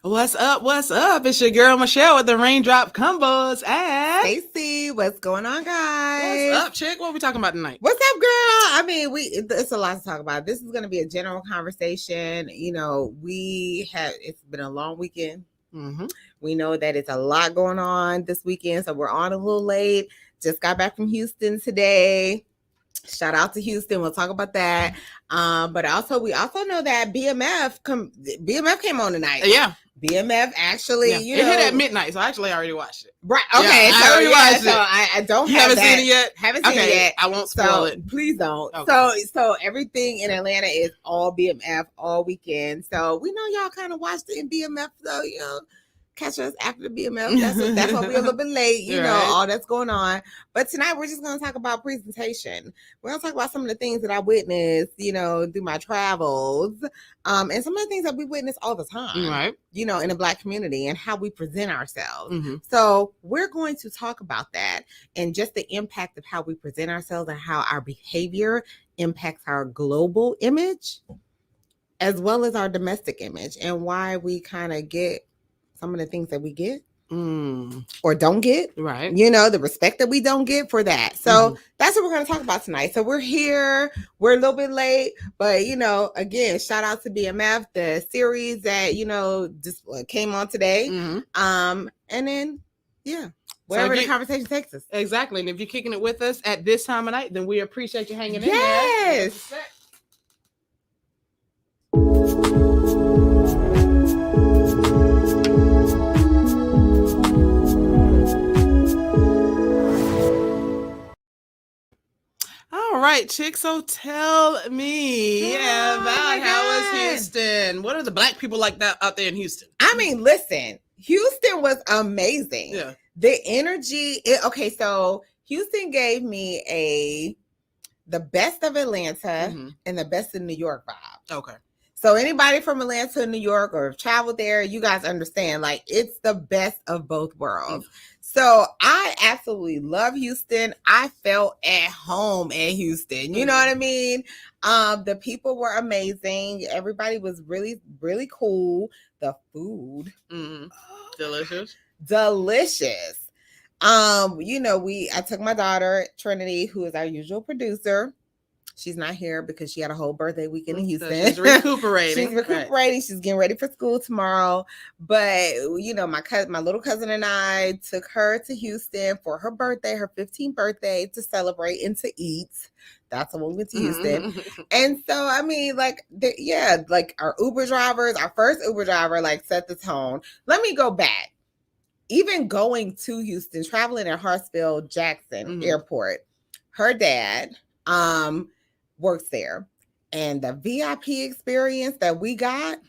What's up? What's up? It's your girl Michelle with the Raindrop Combos. And Stacy, what's going on, guys? what's up, chick? What are we talking about tonight? What's up, girl? I mean, it's a lot to talk about. This is going to be a general conversation. It's been a long weekend. Mm-hmm. We know that it's a lot going on this weekend, so we're on a little late. Just got back from Houston today. Shout out to Houston. We'll talk about that. But also, we also know that BMF came on tonight. Yeah. BMF actually, it hit at midnight, so I actually already watched it. Right. Okay. Yeah, I already watched it. So I don't You have haven't seen it yet? Haven't seen it yet. I won't spoil it. Please don't. Okay. So everything in Atlanta is all BMF all weekend. So we know y'all kind of watched it in BMF, so catch us after the BMF. That's why we're a little bit late, all that's going on. But tonight we're just going to talk about presentation. We're going to talk about some of the things that I witnessed, through my travels, and some of the things that we witness all the time, right? In the Black community and how we present ourselves. Mm-hmm. So we're going to talk about that and just the impact of how we present ourselves and how our behavior impacts our global image as well as our domestic image, and why we kind of get some of the things that we get or don't get, right? The respect that we don't get for that. So that's what we're going to talk about tonight. So we're here, we're a little bit late, but again, shout out to BMF, the series that just came on today. And then wherever the conversation takes us. Exactly. And if you're kicking it with us at this time of night, then we appreciate you hanging in there. Yes. All right, chick. So tell me about how was Houston? What are the Black people like that out there in Houston? I mean, listen, Houston was amazing. Yeah. The energy. So Houston gave me the best of Atlanta and the best of New York vibe. Okay. So anybody from Atlanta, New York, or traveled there, you guys understand, like, it's the best of both worlds. So I absolutely love Houston. I felt at home in Houston. You know what I mean? The people were amazing. Everybody was really, really cool. The food. Delicious. Delicious. I took my daughter, Trinity, who is our usual producer. She's not here because she had a whole birthday weekend in Houston. So she's recuperating. Right. She's getting ready for school tomorrow. But, my little cousin and I took her to Houston for her birthday, her 15th birthday, to celebrate and to eat. That's when we went to Houston. And so, I mean, our Uber drivers, our first Uber driver, set the tone. Let me go back. Even going to Houston, traveling at Hartsfield Jackson Airport, her dad, works there, and the VIP experience that we got,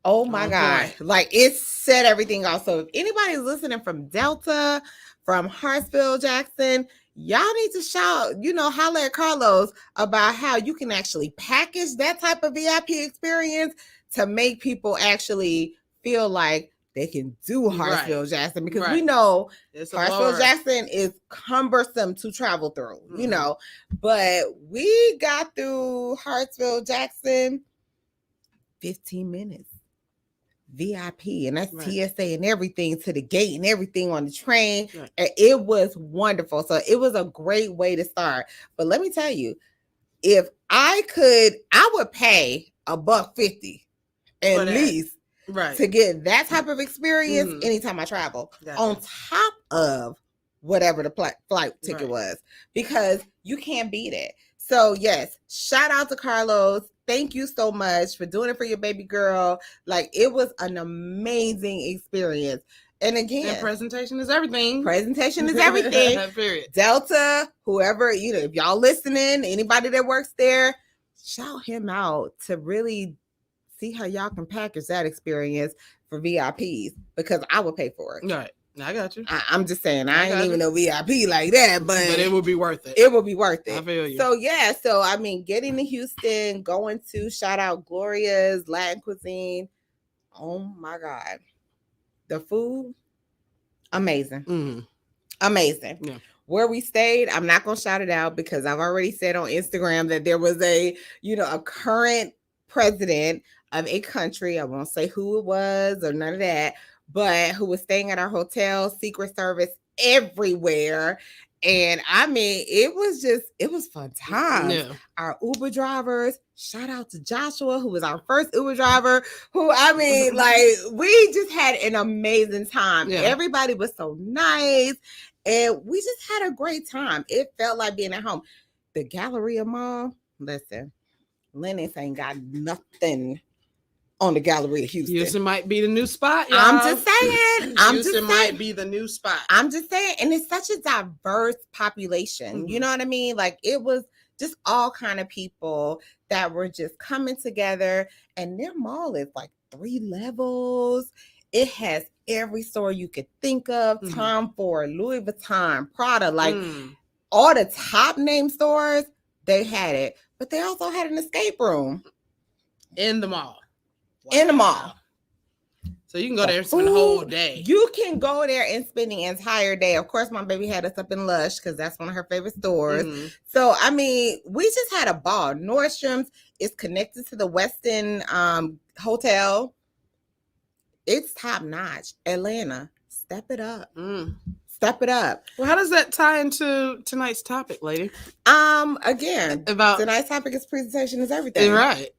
oh my God, it set everything off. So if anybody's listening from Delta, from Hartsfield Jackson, y'all need to shout, holler at Carlos about how you can actually package that type of VIP experience to make people actually feel like they can do Hartsfield Jackson, because we know Hartsfield Jackson is cumbersome to travel through, but we got through Hartsfield Jackson 15 minutes VIP, and that's TSA and everything to the gate and everything on the train. And it was wonderful. So it was a great way to start. But let me tell you, if I could, I would pay $150 at least. To get that type of experience anytime I travel, on top of whatever the flight ticket was, because you can't beat it. So yes, shout out to Carlos. Thank you so much for doing it for your baby girl. It was an amazing experience. And again, presentation is everything. Presentation is everything. Period. Delta, whoever, if y'all listening, anybody that works there, shout him out to really see how y'all can package that experience for VIPs, because I would pay for it. Right. I got you. I'm just saying, I ain't even no VIP like that, but it would be worth it. It would be worth it. I feel you. So I mean, getting to Houston, going to shout out Gloria's Latin Cuisine. Oh my God. The food, amazing. Amazing. Yeah. Where we stayed, I'm not going to shout it out because I've already said on Instagram that there was a current president of a country. I won't say who it was or none of that, but who was staying at our hotel, Secret Service everywhere. And I mean, it was fun times. Yeah. Our Uber drivers, shout out to Joshua, who was our first Uber driver, who, I mean, like, we just had an amazing time. Yeah. Everybody was so nice, and we just had a great time. It felt like being at home. The Galleria Mall, listen, Lennox ain't got nothing on the Galleria Houston. Houston might be the new spot, y'all. I'm just saying. Houston might be the new spot. I'm just saying, and it's such a diverse population. Mm-hmm. You know what I mean? Like, it was just all kind of people that were just coming together. And their mall is like 3 levels. It has every store you could think of: Tom Ford, Louis Vuitton, Prada, like all the top name stores. They had it, but they also had an escape room in the mall. Wow. In the mall. So you can go there and spend the whole day. You can go there and spend the entire day. Of course, my baby had us up in Lush because that's one of her favorite stores. Mm-hmm. So, I mean, we just had a ball. Nordstrom's is connected to the Westin Hotel. It's top notch. Atlanta, step it up. Step it up. Well, how does that tie into tonight's topic, lady? Again, about tonight's topic is presentation is everything. Right.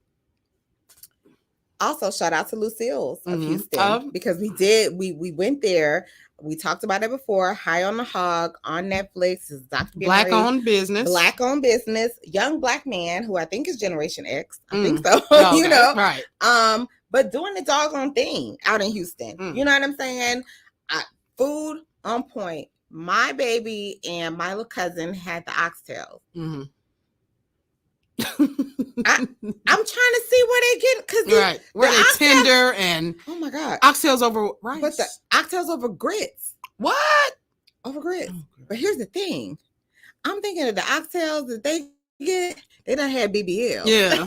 Also, shout out to Lucille's of Houston because we went there. We talked about it before. High on the Hog on Netflix is Black owned business. Black owned business. Young Black man who I think is Generation X. I think so. Okay. You know, right? But doing the doggone thing out in Houston. You know what I'm saying? Food on point. My baby and my little cousin had the oxtails. I'm trying to see where they get because where they tender and oh my god, oxtails over rice, but the oxtails over grits. What? Over grits? But here's the thing: I'm thinking of the oxtails that they get. They done had BBL. Yeah,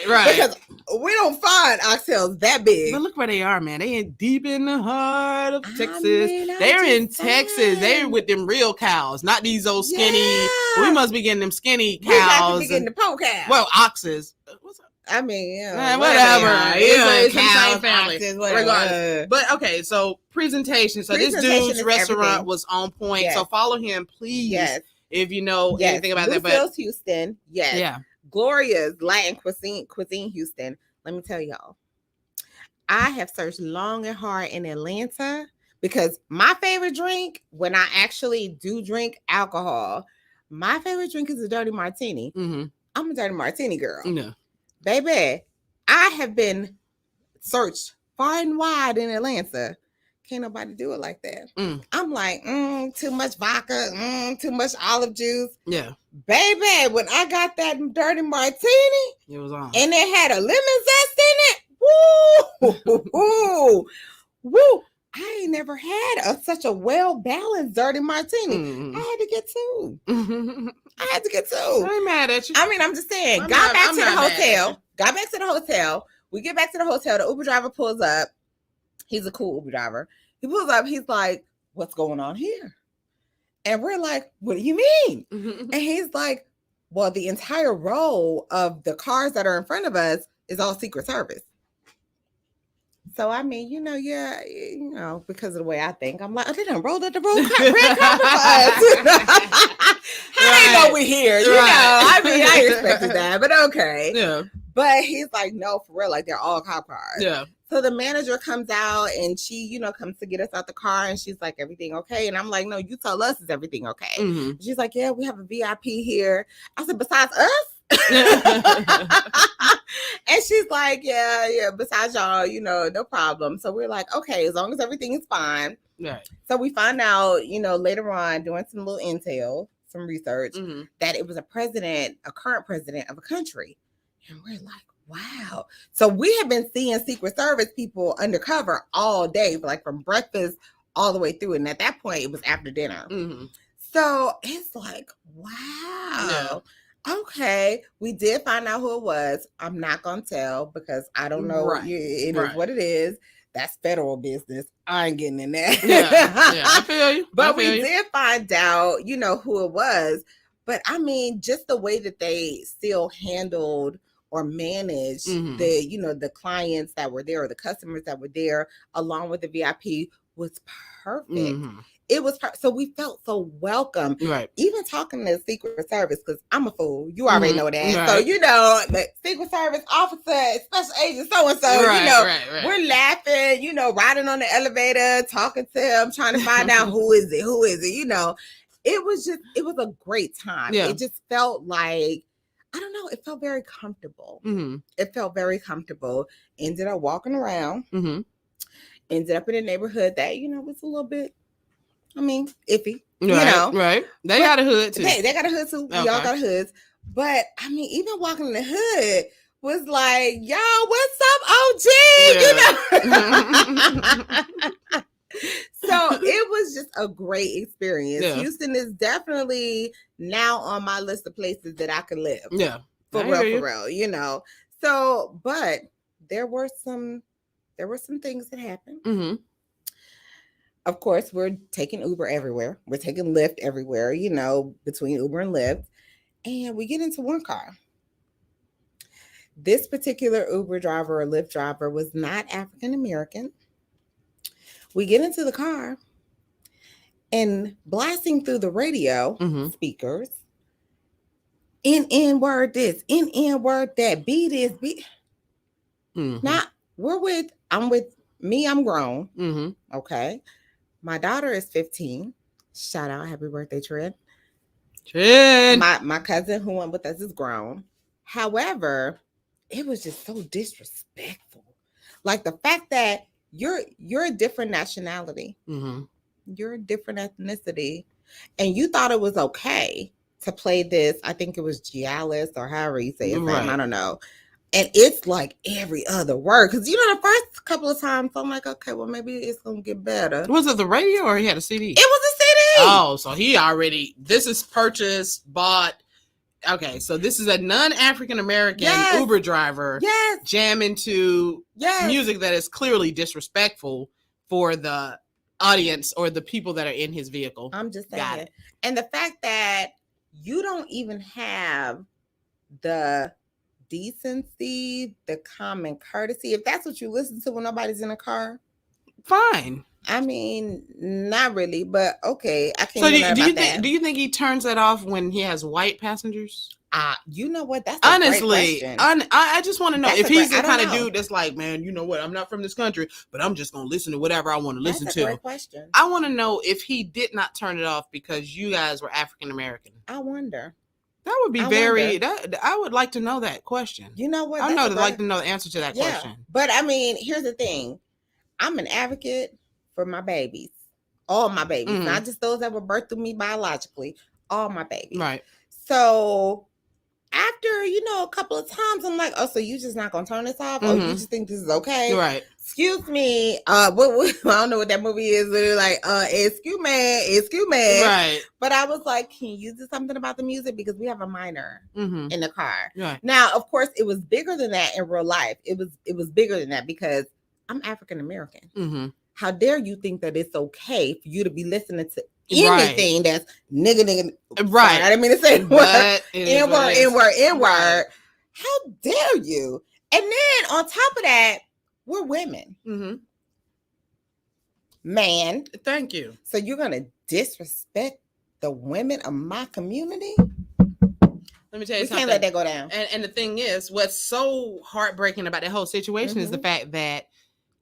right. Because we don't find oxtails that big. But look where they are, man. They in deep in the heart of Texas. They're in Texas. They're with them real cows, not these old skinny. Yeah. We must be getting them skinny cows. We have to be getting the poke cows. Well, oxes. What's up? I mean, whatever. It's cows, the same family. But okay, so presentation. So this dude's restaurant was on point. Yes. So follow him, please. Yes. If you know anything about that, but Houston, Gloria's Latin cuisine Houston. Let me tell y'all, I have searched long and hard in Atlanta because my favorite drink, when I actually do drink alcohol, my favorite drink is a dirty martini. I'm a dirty martini girl. Yeah, baby, I have been searched far and wide in Atlanta. Can't nobody do it like that. I'm like, too much vodka, too much olive juice. Yeah. Baby, when I got that dirty martini, it was on. And it had a lemon zest in it. Woo! Woo! I ain't never had such a well-balanced dirty martini. I had to get two. I ain't mad at you. I mean, I'm just saying, got back to the hotel. We get back to the hotel. The Uber driver pulls up. He's a cool Uber driver. He pulls up. He's like, what's going on here? And we're like, what do you mean? And he's like, well, the entire row of the cars that are in front of us is all Secret Service. So, I mean, because of the way I think, I'm like, oh, they done rolled up the red carpet for us. How they know we here? You know, I mean, I expected that, but okay. Yeah. But he's like, no, for real, like they're all cop cars. Yeah. So the manager comes out and she, comes to get us out the car and she's like, everything okay? And I'm like, no, you tell us, is everything okay? She's like, yeah, we have a VIP here. I said, besides us? And she's like, yeah, besides y'all, no problem. So we're like, okay, as long as everything is fine. Right. So we find out, later on, doing some little intel, some research, that it was a current president of a country. And we're like, wow. So we have been seeing Secret Service people undercover all day, like from breakfast all the way through. And at that point, it was after dinner. So it's like, wow. Yeah. Okay. We did find out who it was. I'm not going to tell because I don't know. Right. It is what it is. That's federal business. I ain't getting in there. Yeah, I feel you. But we did find out, who it was. But I mean, just the way that they still handled or manage Mhm. the clients that were there or the customers that were there along with the VIP was perfect. Mhm. It was so we felt so welcome. Right. Even talking to Secret Service, because I'm a fool. You already Mhm. know that. Right. So the Secret Service officer, special agent, so and so. Right. We're laughing. Riding on the elevator, talking to him, trying to find out who is it. It was a great time. Yeah. It just felt like, I don't know. It felt very comfortable. Mhm. It felt very comfortable. Ended up walking around. Mhm. Ended up in a neighborhood that was a little bit, iffy. Right. They got a hood too. They got a hood too. We all got hoods. But even walking in the hood was like, y'all, what's up, OG? So it was just a great experience. Yeah. Houston is definitely now on my list of places that I could live. Yeah. For real. So, but there were some things that happened. Mm-hmm. Of course, we're taking Uber everywhere. We're taking Lyft everywhere, between Uber and Lyft. And we get into one car. This particular Uber driver or Lyft driver was not African American. We get into the car and blasting through the radio speakers, N-word this, N-word that, be this, be. Now, I'm grown. Okay. My daughter is 15. Shout out, happy birthday, Trent. My cousin who went with us is grown. However, it was just so disrespectful. Like the fact that you're a different nationality. You're a different ethnicity. And you thought it was okay to play this. I think it was Gialis or however you say his name. I don't know. And it's like every other word. Because, the first couple of times, I'm like, okay, well, maybe it's going to get better. Was it the radio or he had a CD? It was a CD. Oh, so this is purchased, bought. Okay, so this is a non-African American Uber driver jamming to music that is clearly disrespectful for the audience or the people that are in his vehicle. I'm just saying. Got it. And the fact that you don't even have the decency, the common courtesy, if that's what you listen to when nobody's in a car, fine. Not really, but okay. I can't. So do you think he turns that off when he has white passengers? You know what? That's honestly, I just want to know if he's the kind of dude that's like, man, you know what? I'm not from this country, but I'm just gonna listen to whatever I want to listen to. That's a great question. I want to know if he did not turn it off because you guys were African American. I wonder. That would be I would like to know that question. You know what? I'd like to know the answer to that question. But here's the thing. I'm an advocate for my babies. All my babies. Not just those that were birthed through me biologically. All my babies. Right. So after, a couple of times, I'm like, oh, so you just not going to turn this off? Oh, you just think this is okay? Right. Excuse me. I don't know what that movie is. But it's like, excuse me. Right. But I was like, can you do something about the music? Because we have a minor in the car. Right. Now, of course, it was bigger than that in real life. It was bigger than that because I'm African American. How dare you think that it's okay for you to be listening to anything that's nigga. Right. Sorry, I didn't mean to say N-word. How dare you? And then on top of that, we're women. Man. Thank you. So you're going to disrespect the women of my community? Let me tell you something. We can't let that go down. And the thing is, what's so heartbreaking about that whole situation is the fact that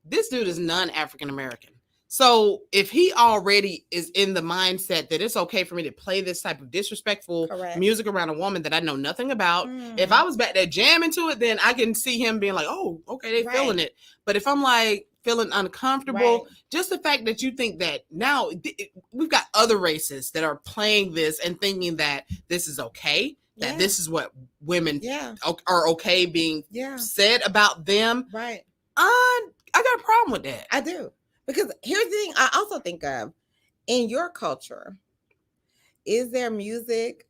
this dude is non-African American. So if he already is in the mindset that it's okay for me to play this type of disrespectful music around a woman that I know nothing about, if I was back there jamming to it, then I can see him being like, oh, okay, they feeling it. But if I'm like feeling uncomfortable, just the fact that you think that now we've got other races that are playing this and thinking that this is okay, that this is what women are okay being said about them. Right. I got a problem with that. I do. Because here's the thing I also think of. In your culture, is there music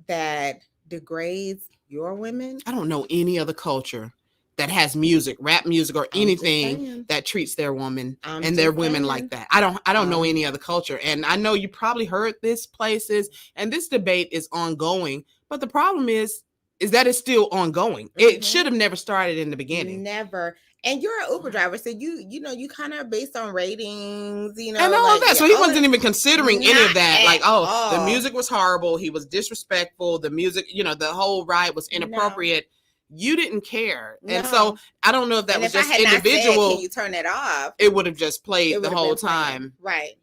that degrades your women? I don't know any other culture that has music, rap music or anything that treats their woman and their women like that. I don't know any other culture. And I know you probably heard this places and this debate is ongoing. But the problem is is that it's still ongoing. It Mhm. should have never started in the beginning. Never. And you're an Uber driver, so you know you kind of based on ratings, you know, And all like of that. yeah, So he all wasn't that- even considering any Not of that. at Like, oh, the all. music was horrible. He was disrespectful. The music, you know, the whole ride was inappropriate. You didn't care. And so No. I don't know if that And was if I just had not said, individual. can you turn that off? It would have just It played the would have whole been playing. time. Right.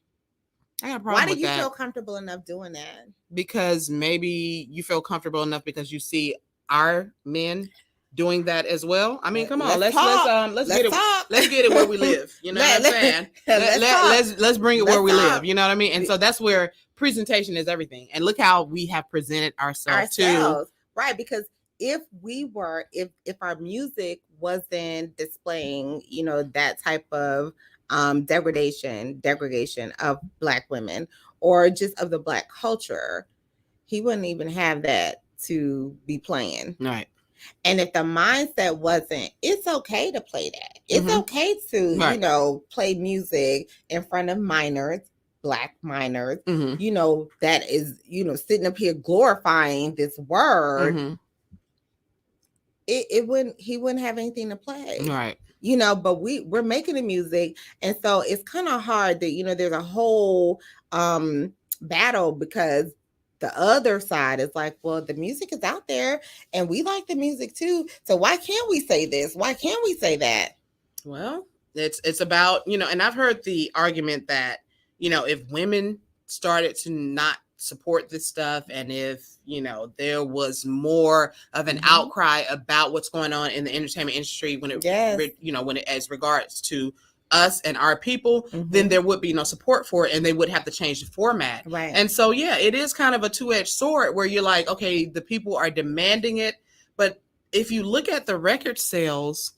I got a problem Why with did you that. feel comfortable enough doing that? Because maybe you feel comfortable enough because you see our men doing that as well. I mean, come on, let's get it. talk. Let's get it where we live. You know what I'm saying? Let's bring it where we live. You know what I mean? And so that's where presentation is everything. And look how we have presented ourselves too. Right, because if our music wasn't displaying, you know, that type of degradation of Black women or just of the Black culture, he wouldn't even have that to be playing. Right. And if the mindset wasn't, it's okay to play that. It's okay to, you know, play music in front of minors, Black minors, you know, that is, you know, sitting up here glorifying this word. He wouldn't have anything to play. Right. You know, but we're making the music. And so it's kind of hard that, you know, there's a whole battle because the other side is like, well, the music is out there and we like the music too. So why can't we say this? Why can't we say that? Well, it's about, you know, and I've heard the argument that, you know, if women started to not support this stuff and if, you know, there was more of an outcry about what's going on in the entertainment industry when it, you know, when it as regards to us and our people, then there would be no support for it and they would have to change the format. Right. And so, yeah, it is kind of a two-edged sword where you're like, okay, the people are demanding it. But if you look at the record sales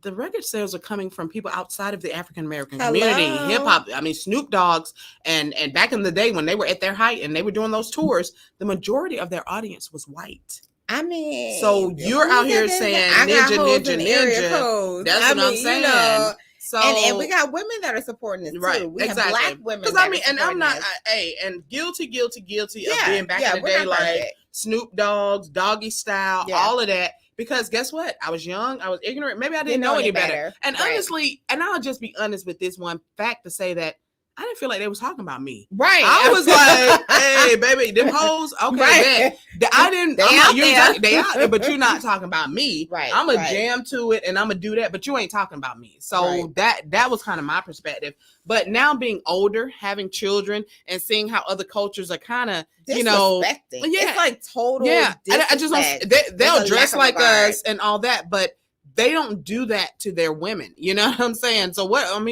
are coming from people outside of the African American community, hip hop. I mean, Snoop Dogg's and back in the day when they were at their height and they were doing those tours, the majority of their audience was white. I mean, so you're out here saying ninja. That's what I'm saying. You know, so and we got women that are supporting this too. Right, we exactly. have Black women. Because I mean, and I'm not, and guilty of being back in the day like Snoop Dogg's Doggy Style, all of that. Because guess what? I was young, I was ignorant. Maybe I didn't know any better. And honestly, and I'll just be honest with this one fact to say that I didn't feel like they was talking about me. Right. I was like, hey, baby, them hoes. Okay, I didn't. They out there, but you're not talking about me. Right. I'm gonna jam to it and I'm gonna do that, but you ain't talking about me. So that was kind of my perspective. But now being older, having children, and seeing how other cultures are kind of, you know, it's like total. Yeah, I just don't. They'll dress like us and all that, but they don't do that to their women. You know what I'm saying? So what are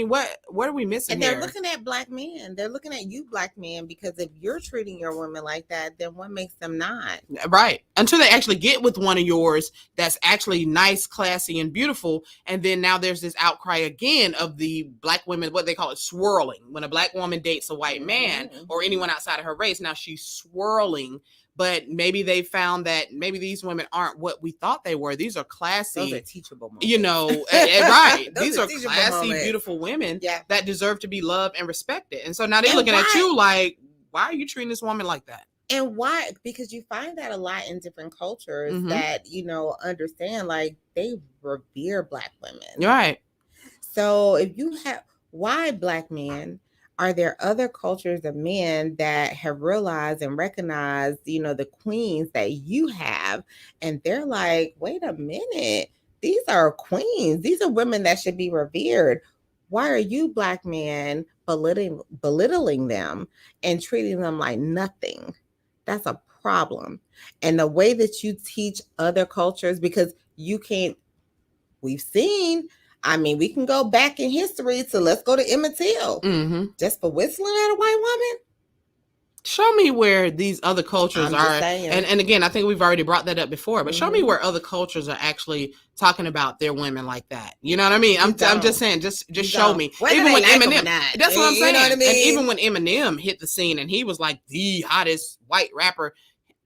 we missing? And they're looking at Black men. They're looking at you, Black men, because if you're treating your women like that, then what makes them not? Right. Until they actually get with one of yours that's actually nice, classy, and beautiful. And then now there's this outcry again of the Black women, what they call it, swirling. When a Black woman dates a white man or anyone outside of her race, now she's swirling. But maybe they found that maybe these women aren't what we thought they were. These are classy. Those are teachable moments. You know, right. These are classy, moments. Beautiful women that deserve to be loved and respected. And so now they're looking at you like, why are you treating this woman like that? And why? Because you find that a lot in different cultures that, you know, understand, like, they revere Black women. Right. So if you have, why Black men? Are there other cultures of men that have realized and recognized, you know, the queens that you have? And they're like, wait a minute, these are queens. These are women that should be revered. Why are you Black men belittling them and treating them like nothing? That's a problem. And the way that you teach other cultures, because you can't, we've seen, I mean, we can go back in history. So let's go to Emmett Till. Just for whistling at a white woman. Show me where these other cultures are. And again, I think we've already brought that up before, but show me where other cultures are actually talking about their women like that. You know what I mean? I'm just saying, just show me. Even when Eminem, that's what I'm saying. You know what I mean? And even when Eminem hit the scene and he was like the hottest white rapper,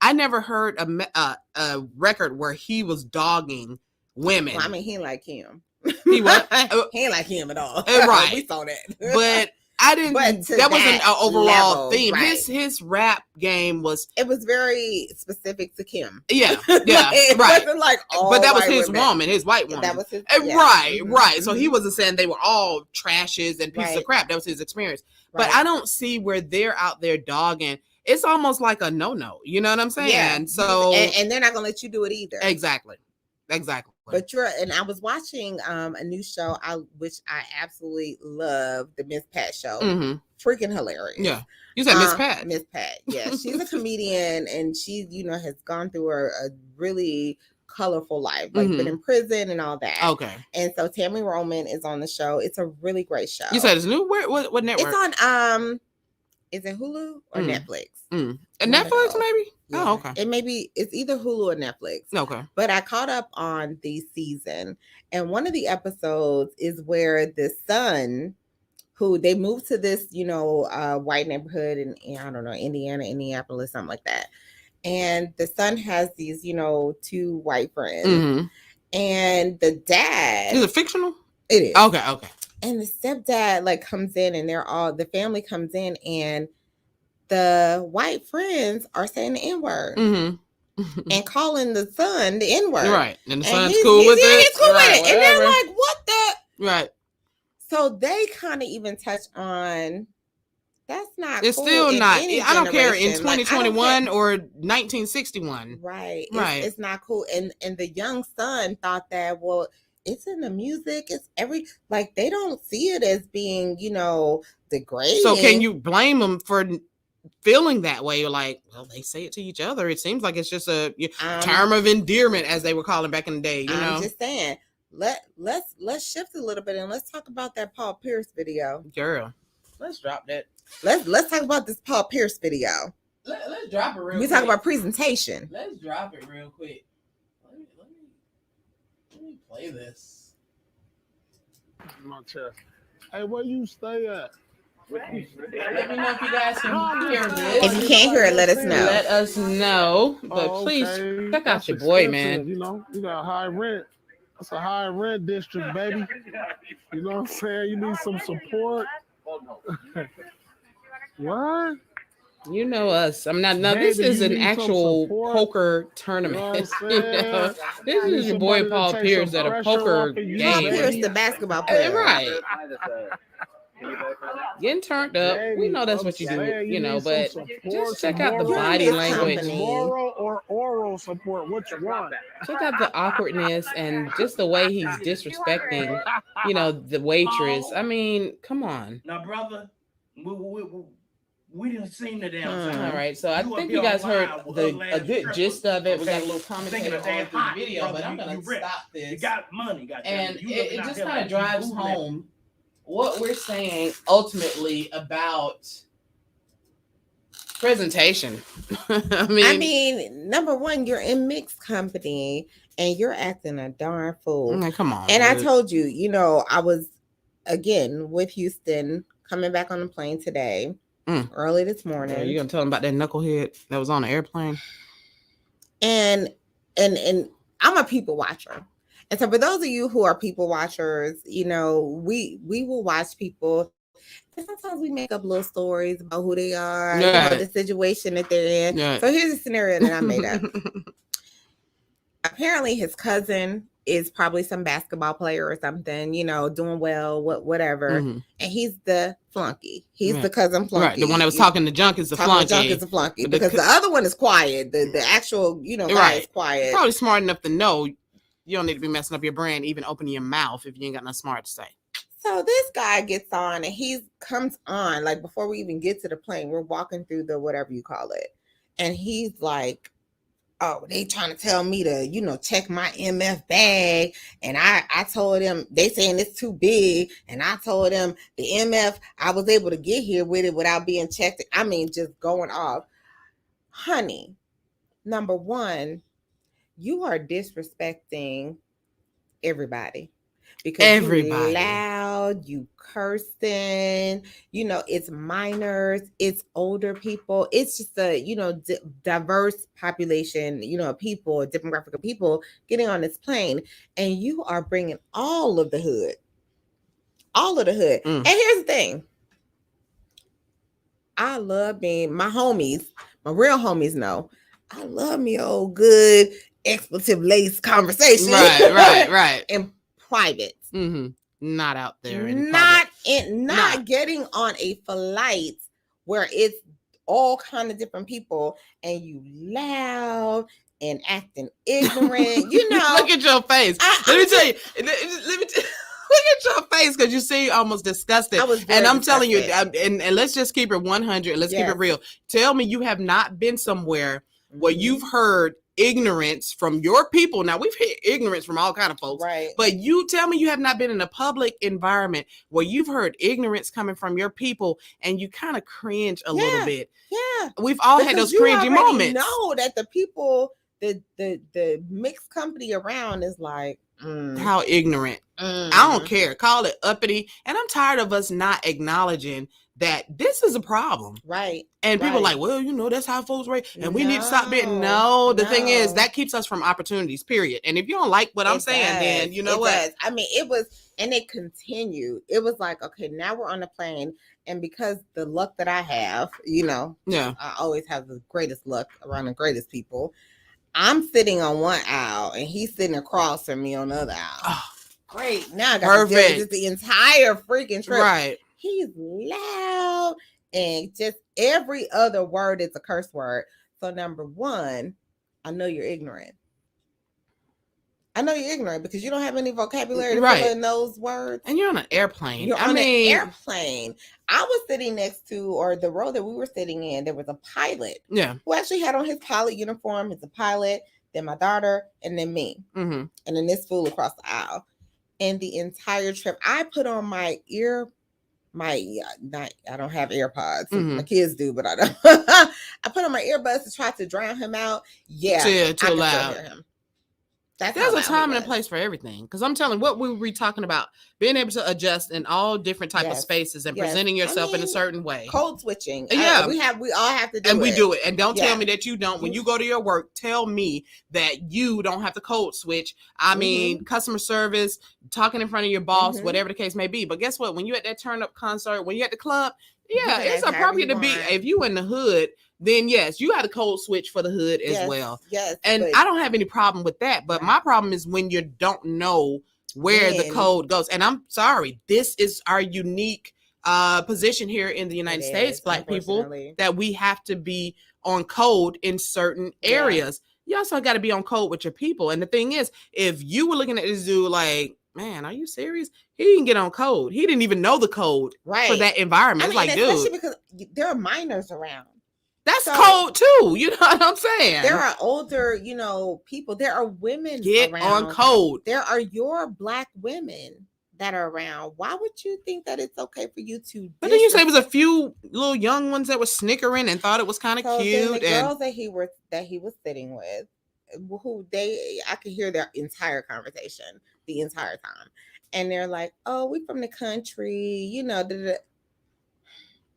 I never heard a record where he was dogging women. Well, I mean, he ain't like him. He what? He ain't like him at all. Right. We saw that. But I didn't. But to That wasn't that an overall level, theme. right. His rap game was. It was very specific to Kim. Yeah, Like, yeah, it right. wasn't like all But that was white his women. woman, his white woman. That was his. Yeah. Right, Mhm, right. So he mhm. wasn't saying they were all trashes and pieces of Right. crap. That was his experience. But Right. I don't see where they're out there dogging. It's almost like a no. You know what I'm saying? Yeah. So and they're not gonna let you do it either. exactly. But I was watching a new show which I absolutely love, the Miss Pat show. Mm-hmm. Freaking hilarious. Yeah. You said Miss Pat. Miss Pat. Yeah. She's a comedian and she, has gone through a really colorful life, like been in prison and all that. Okay. And so Tammy Roman is on the show. It's a really great show. You said it's new? What network? It's on is it Hulu or Netflix? And Netflix maybe? Yeah. Oh, okay. It's either Hulu or Netflix. Okay. But I caught up on the season, and one of the episodes is where the son, who they moved to this, white neighborhood in I don't know, Indiana, Indianapolis, something like that. And the son has these, 2 white friends, and the dad. Is it fictional? It is. Okay. And the stepdad comes in, and the family comes in, and the white friends are saying the N-word and calling the son the N-word. Right. And the son's cool with it. He's cool with it. Whatever. And they're like, what the? Right. So they kind of even touch on that's not It's cool still in not. any I don't care in generation. 2021 or 1961. Right. Right. It's not cool. And the young son thought that, well, it's in the music. It's they don't see it as being, degrading. So can you blame them for feeling that way? You're like, well, they say it to each other. It seems like it's just a term of endearment, as they were calling back in the day. I'm just saying. Let's shift a little bit and let's talk about that Paul Pierce video. Girl, let's drop that. Let's talk about this Paul Pierce video. Let's drop it real quick. We talk about presentation. Let's drop it real quick. Let me play this. My chest. Hey, where you stay at? Let me know if you guys can hear this. If you can't hear it, let us know. Let us know. But please check out your boy, man. You got high rent. That's a high rent district, baby. You know what I'm saying? You need some support. What? You know us. I'm not. No, Baby, this is you an need some actual support. poker tournament. You know This is your boy Paul Pierce at a poker Paul game. Pierce, the basketball player. Right. Getting turned up. We know that's what you do, but just check out the body language. Moral or oral support, which one? Check out the awkwardness and just the way he's disrespecting, the waitress. I mean, come on. Now, brother, we didn't seen the damn thing. All right, so I think you guys heard a good gist of it. We got a little commentary on the video, but I'm going to stop this. You got money, and it just kind of drives home what we're saying ultimately about presentation. I mean, number one, you're in mixed company and you're acting a darn fool. Come on. And I told you, I was again with Houston coming back on the plane today, early this morning. You're gonna tell them about that knucklehead that was on the airplane. And I'm a people watcher. And so for those of you who are people watchers, we will watch people. And sometimes we make up little stories about who they are, the situation that they're in. Yeah. So here's a scenario that I made up. Apparently his cousin is probably some basketball player or something, doing well, whatever. And he's the flunky. He's the cousin flunky. Right. The one that was talking to junk is the flunky. Junk is the flunky. Because the other one is quiet. The actual, guy is quiet. Probably smart enough to know you don't need to be messing up your brand, even opening your mouth if you ain't got nothing smart to say. So this guy gets on and he comes on, like before we even get to the plane, we're walking through the whatever you call it. And he's like, oh, they trying to tell me to, check my MF bag. And I told them, they saying it's too big. And I told them the MF, I was able to get here with it without being checked. I mean, just going off. Honey, number one, you are disrespecting everybody. Because you loud, you cursing, it's minors, it's older people, it's just a, diverse population, people, a demographic of people getting on this plane, and you are bringing all of the hood. And here's the thing, I love being my homies, my real homies know. I love me old good expletive lace conversation. Right. In private. Mm-hmm. Not out there in Not public. not getting on a flight where it's all kind of different people and you loud and acting ignorant. You know, Look at your face. Let me tell you. Look at your face because you seem almost disgusted. I was very and I'm telling you, disgusted. and let's just keep it 100. Let's keep Yes. it real. Tell me you have not been somewhere where Mhm. you've heard ignorance from your people. Now we've heard ignorance from all kind of folks, right. but you tell me you have not been in a public environment where you've heard ignorance coming from your people and you kind of cringe a little Yeah. bit. Yeah. We've all had Because those you cringy already moments. know that the people, the mixed company around is like, How ignorant. I don't care. Call it uppity. And I'm tired of us not acknowledging that this is a problem. Right. And people are Right. like, well, that's how folks rate. And we need to stop being. No, the thing is, no. that keeps us from opportunities, period. And if you don't like what I'm saying, then you know what? Does. I mean, it was, and it continued. It was like, okay, now we're on the plane. And because the luck that I have, Yeah. I always have the greatest luck around the greatest people. I'm sitting on one aisle and he's sitting across from me on the other aisle. Oh, great. Now I got to deal with just the entire freaking trip. right. He's loud and just every other word is a curse word. So number one, I know you're ignorant. I know you're ignorant because you don't have any vocabulary to fill in those words. And you're on an airplane. You're on an airplane. I was sitting next to, or the row that we were sitting in, there was a pilot. Yeah. Who actually had on his pilot uniform. He's a pilot, then my daughter, and then me. Mm-hmm. And then this fool across the aisle. And the entire trip, I put on my I don't have AirPods. Mm-hmm. My kids do, but I don't. I put on my earbuds to try to drown him out. Yeah. Too loud. Hear him. That's There's a time and a place for everything. Because I'm telling you, what we were talking about, being able to adjust in all different type of spaces and presenting yourself in a certain way. Code switching. Yeah. We all have to do it. And we do it. And don't tell me that you don't. When you go to your work, tell me that you don't have to code switch. I mean, customer service, talking in front of your boss, whatever the case may be. But guess what? When you're at that turn up concert, when you're at the club, it's appropriate to be, if you in the hood, then yes, you got a code switch for the hood as well. Yes. And I don't have any problem with that. But my problem is when you don't know where the code goes. And I'm sorry, this is our unique position here in the United States, Black people, that we have to be on code in certain areas. You also got to be on code with your people. And the thing is, if you were looking at this dude like, man, are you serious? He didn't get on code. He didn't even know the code for that environment. It's like, especially dude, because there are minors around. That's code too. You know what I'm saying? There are older, people. There are women get around. on code. There are your Black women that are around. Why would you think that it's okay for you to? But then you say it was a few little young ones that were snickering and thought it was kind of cute. The girls that he was sitting with, I could hear their entire conversation the entire time, and they're like, "Oh, we from the country,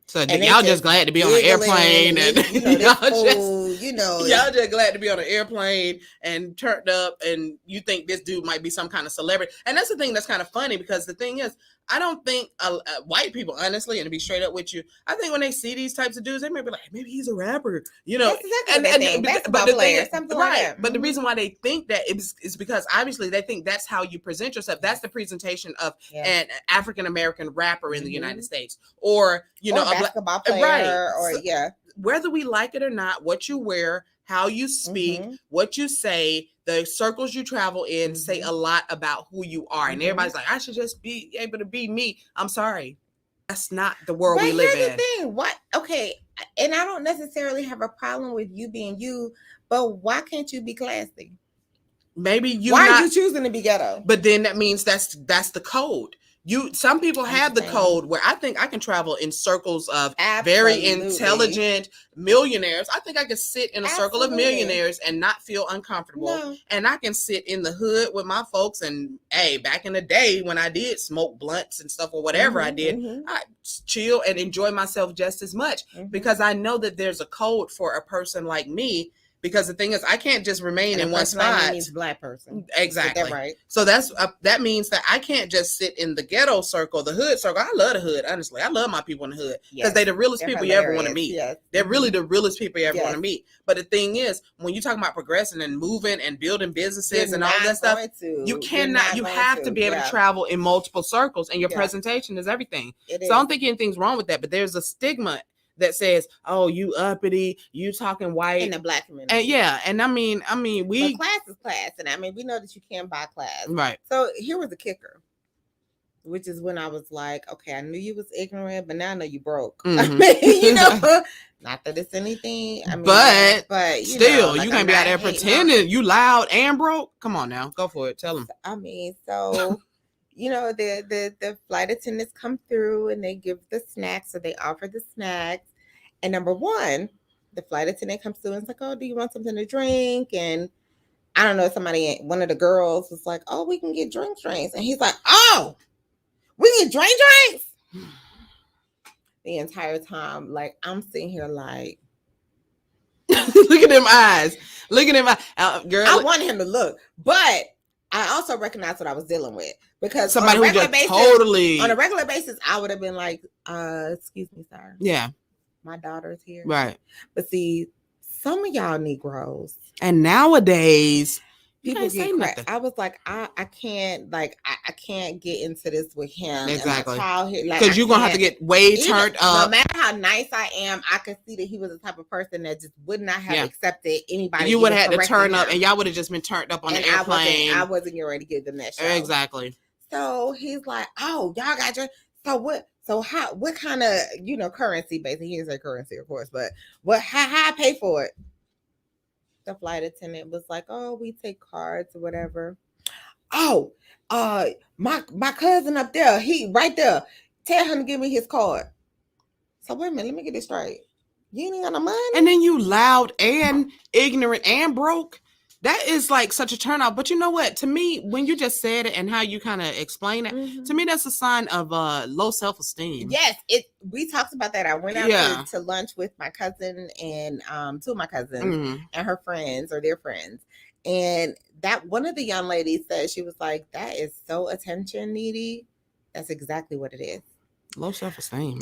So y'all just glad to be on an airplane, and y'all just glad to be on an airplane and turned up, and you think this dude might be some kind of celebrity. And that's the thing that's kind of funny, because the thing is, I don't think white people, honestly, and to be straight up with you, I think when they see these types of dudes, they may be like, maybe he's a rapper, That's exactly but the thing is, something like that. But the reason why they think that is because obviously they think that's how you present yourself. That's the presentation of an African American rapper in the United States, or a basketball player, whether we like it or not, what you wear, how you speak, what you say, the circles you travel in say a lot about who you are. And everybody's like, I should just be able to be me. I'm sorry. That's not the world we live in. Here's the thing. What? Okay. And I don't necessarily have a problem with you being you, but why can't you be classy? Maybe why are you choosing to be ghetto? But then that means that's the code. Some people have the code where I think I can travel in circles of very intelligent millionaires. I think I can sit in a circle of millionaires and not feel uncomfortable. No. And I can sit in the hood with my folks. And back in the day when I did smoke blunts and stuff or whatever I did, I chill and enjoy myself just as much because I know that there's a code for a person like me because the thing is, I can't just remain And in a one person like me spot. means black person. Exactly. Get that right. So that means that I can't just sit in the ghetto circle, the hood circle. I love the hood, honestly. I love my people in the hood because Yes. they're the realest They're people you ever want to hilarious. meet. Yes. They're really the realest people you ever want Yes. to meet. But the thing is, when you talk about progressing and moving and building businesses You're and all not that stuff, going to. you You're cannot. not You going have to be able Yeah. to travel in multiple circles, and your Yeah. presentation is everything. It So I don't think anything's wrong with that. But there's a stigma that says, "Oh, you uppity, you talking white." in the black community. And yeah, and I mean, we but class is class, and I mean, we know that you can't buy class. right. So here was the kicker, which is when I was like, okay, I knew you was ignorant, but now I know you broke. I Mhm. mean, you know, not that it's anything. I mean, but you Still, know, like, you I'm can't be out not there hating pretending you loud and broke. Come on now, go for it. Tell them. I mean, so you know, the flight attendants come through and they give the snacks, so they offer the snacks. And number one, the flight attendant comes through and is like, "Oh, do you want something to drink?" And I don't know, one of the girls was like, "Oh, we can get drinks." And he's like, "Oh, we can drinks." The entire time, like, I'm sitting here like, Look at them eyes. Look at them eyes. Girl, I wanted him to look, but I also recognized what I was dealing with, because somebody on a who regular just basis, totally. on a regular basis, I would have been like, "Excuse me, sir, Yeah, my daughter's here." right. But see, some of y'all Negroes, And nowadays, you people can't say get cracked. nothing. I was like, I can't, like, I can't get into this with him. Exactly. And my child here, like, Because you're gonna have to get way even- turned No up. matter how nice I am, I could see that he was the type of person that just would not have Yeah. accepted anybody. You would have even had to turn correcting up, him. and y'all would have just been turned up on And the airplane. I wasn't getting ready to give them that show. Exactly. So he's like, "Oh, y'all got your so what? So what kind of currency? Basically, he didn't say currency, of course, but how I pay for it?" The flight attendant was like, "Oh, we take cards or whatever." "Oh, my cousin up there, he right there. Tell him to give me his card." So wait a minute, let me get this straight. You ain't got no money. And then you loud and ignorant and broke. That is like such a turnoff. But you know what? To me, when you just said it and how you kind of explain it, Mhm. to me, that's a sign of low self-esteem. Yes, we talked about that. I went out Yeah. to lunch with my cousin and two of my cousins Mhm. and her friends or their friends. And that one of the young ladies said, she was like, "That is so attention needy." That's exactly what it is. Low self-esteem.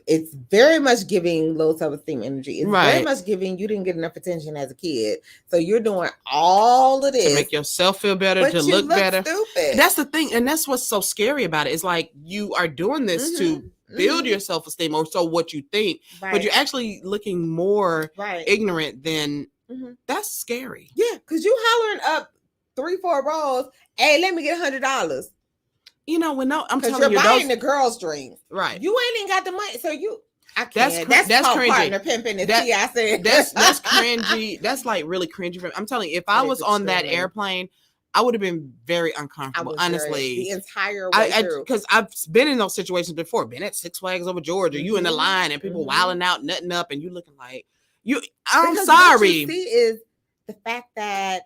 It's very much giving low self-esteem energy. It's very Right. much giving you didn't get enough attention as a kid. So you're doing all of this To make yourself feel better, but to you look better. stupid. That's the thing. And that's what's so scary about it. It's like you are doing this to build your self-esteem, or so what you think, right. but you're actually looking more right. ignorant than Mhm. that's scary. Yeah, because you hollering up 3-4 rows, "Hey, let me get $100." You know, I'm Because telling you're you, buying those, the girls' drinks. right. You ain't even got the money. So I That's can't. cr- that's called cringy. partner pimping. That- I said. That's cringy. That's like really cringy. I'm telling you, if I It is was on that extremely. airplane, I would have been very I uncomfortable, was honestly. the entire way through. Because I've been in those situations before. Been at Six Flags over Georgia. You in the Mhm, line and people mhm. wilding out, nutting up, and you looking like you. I'm Because sorry. What you see is the fact that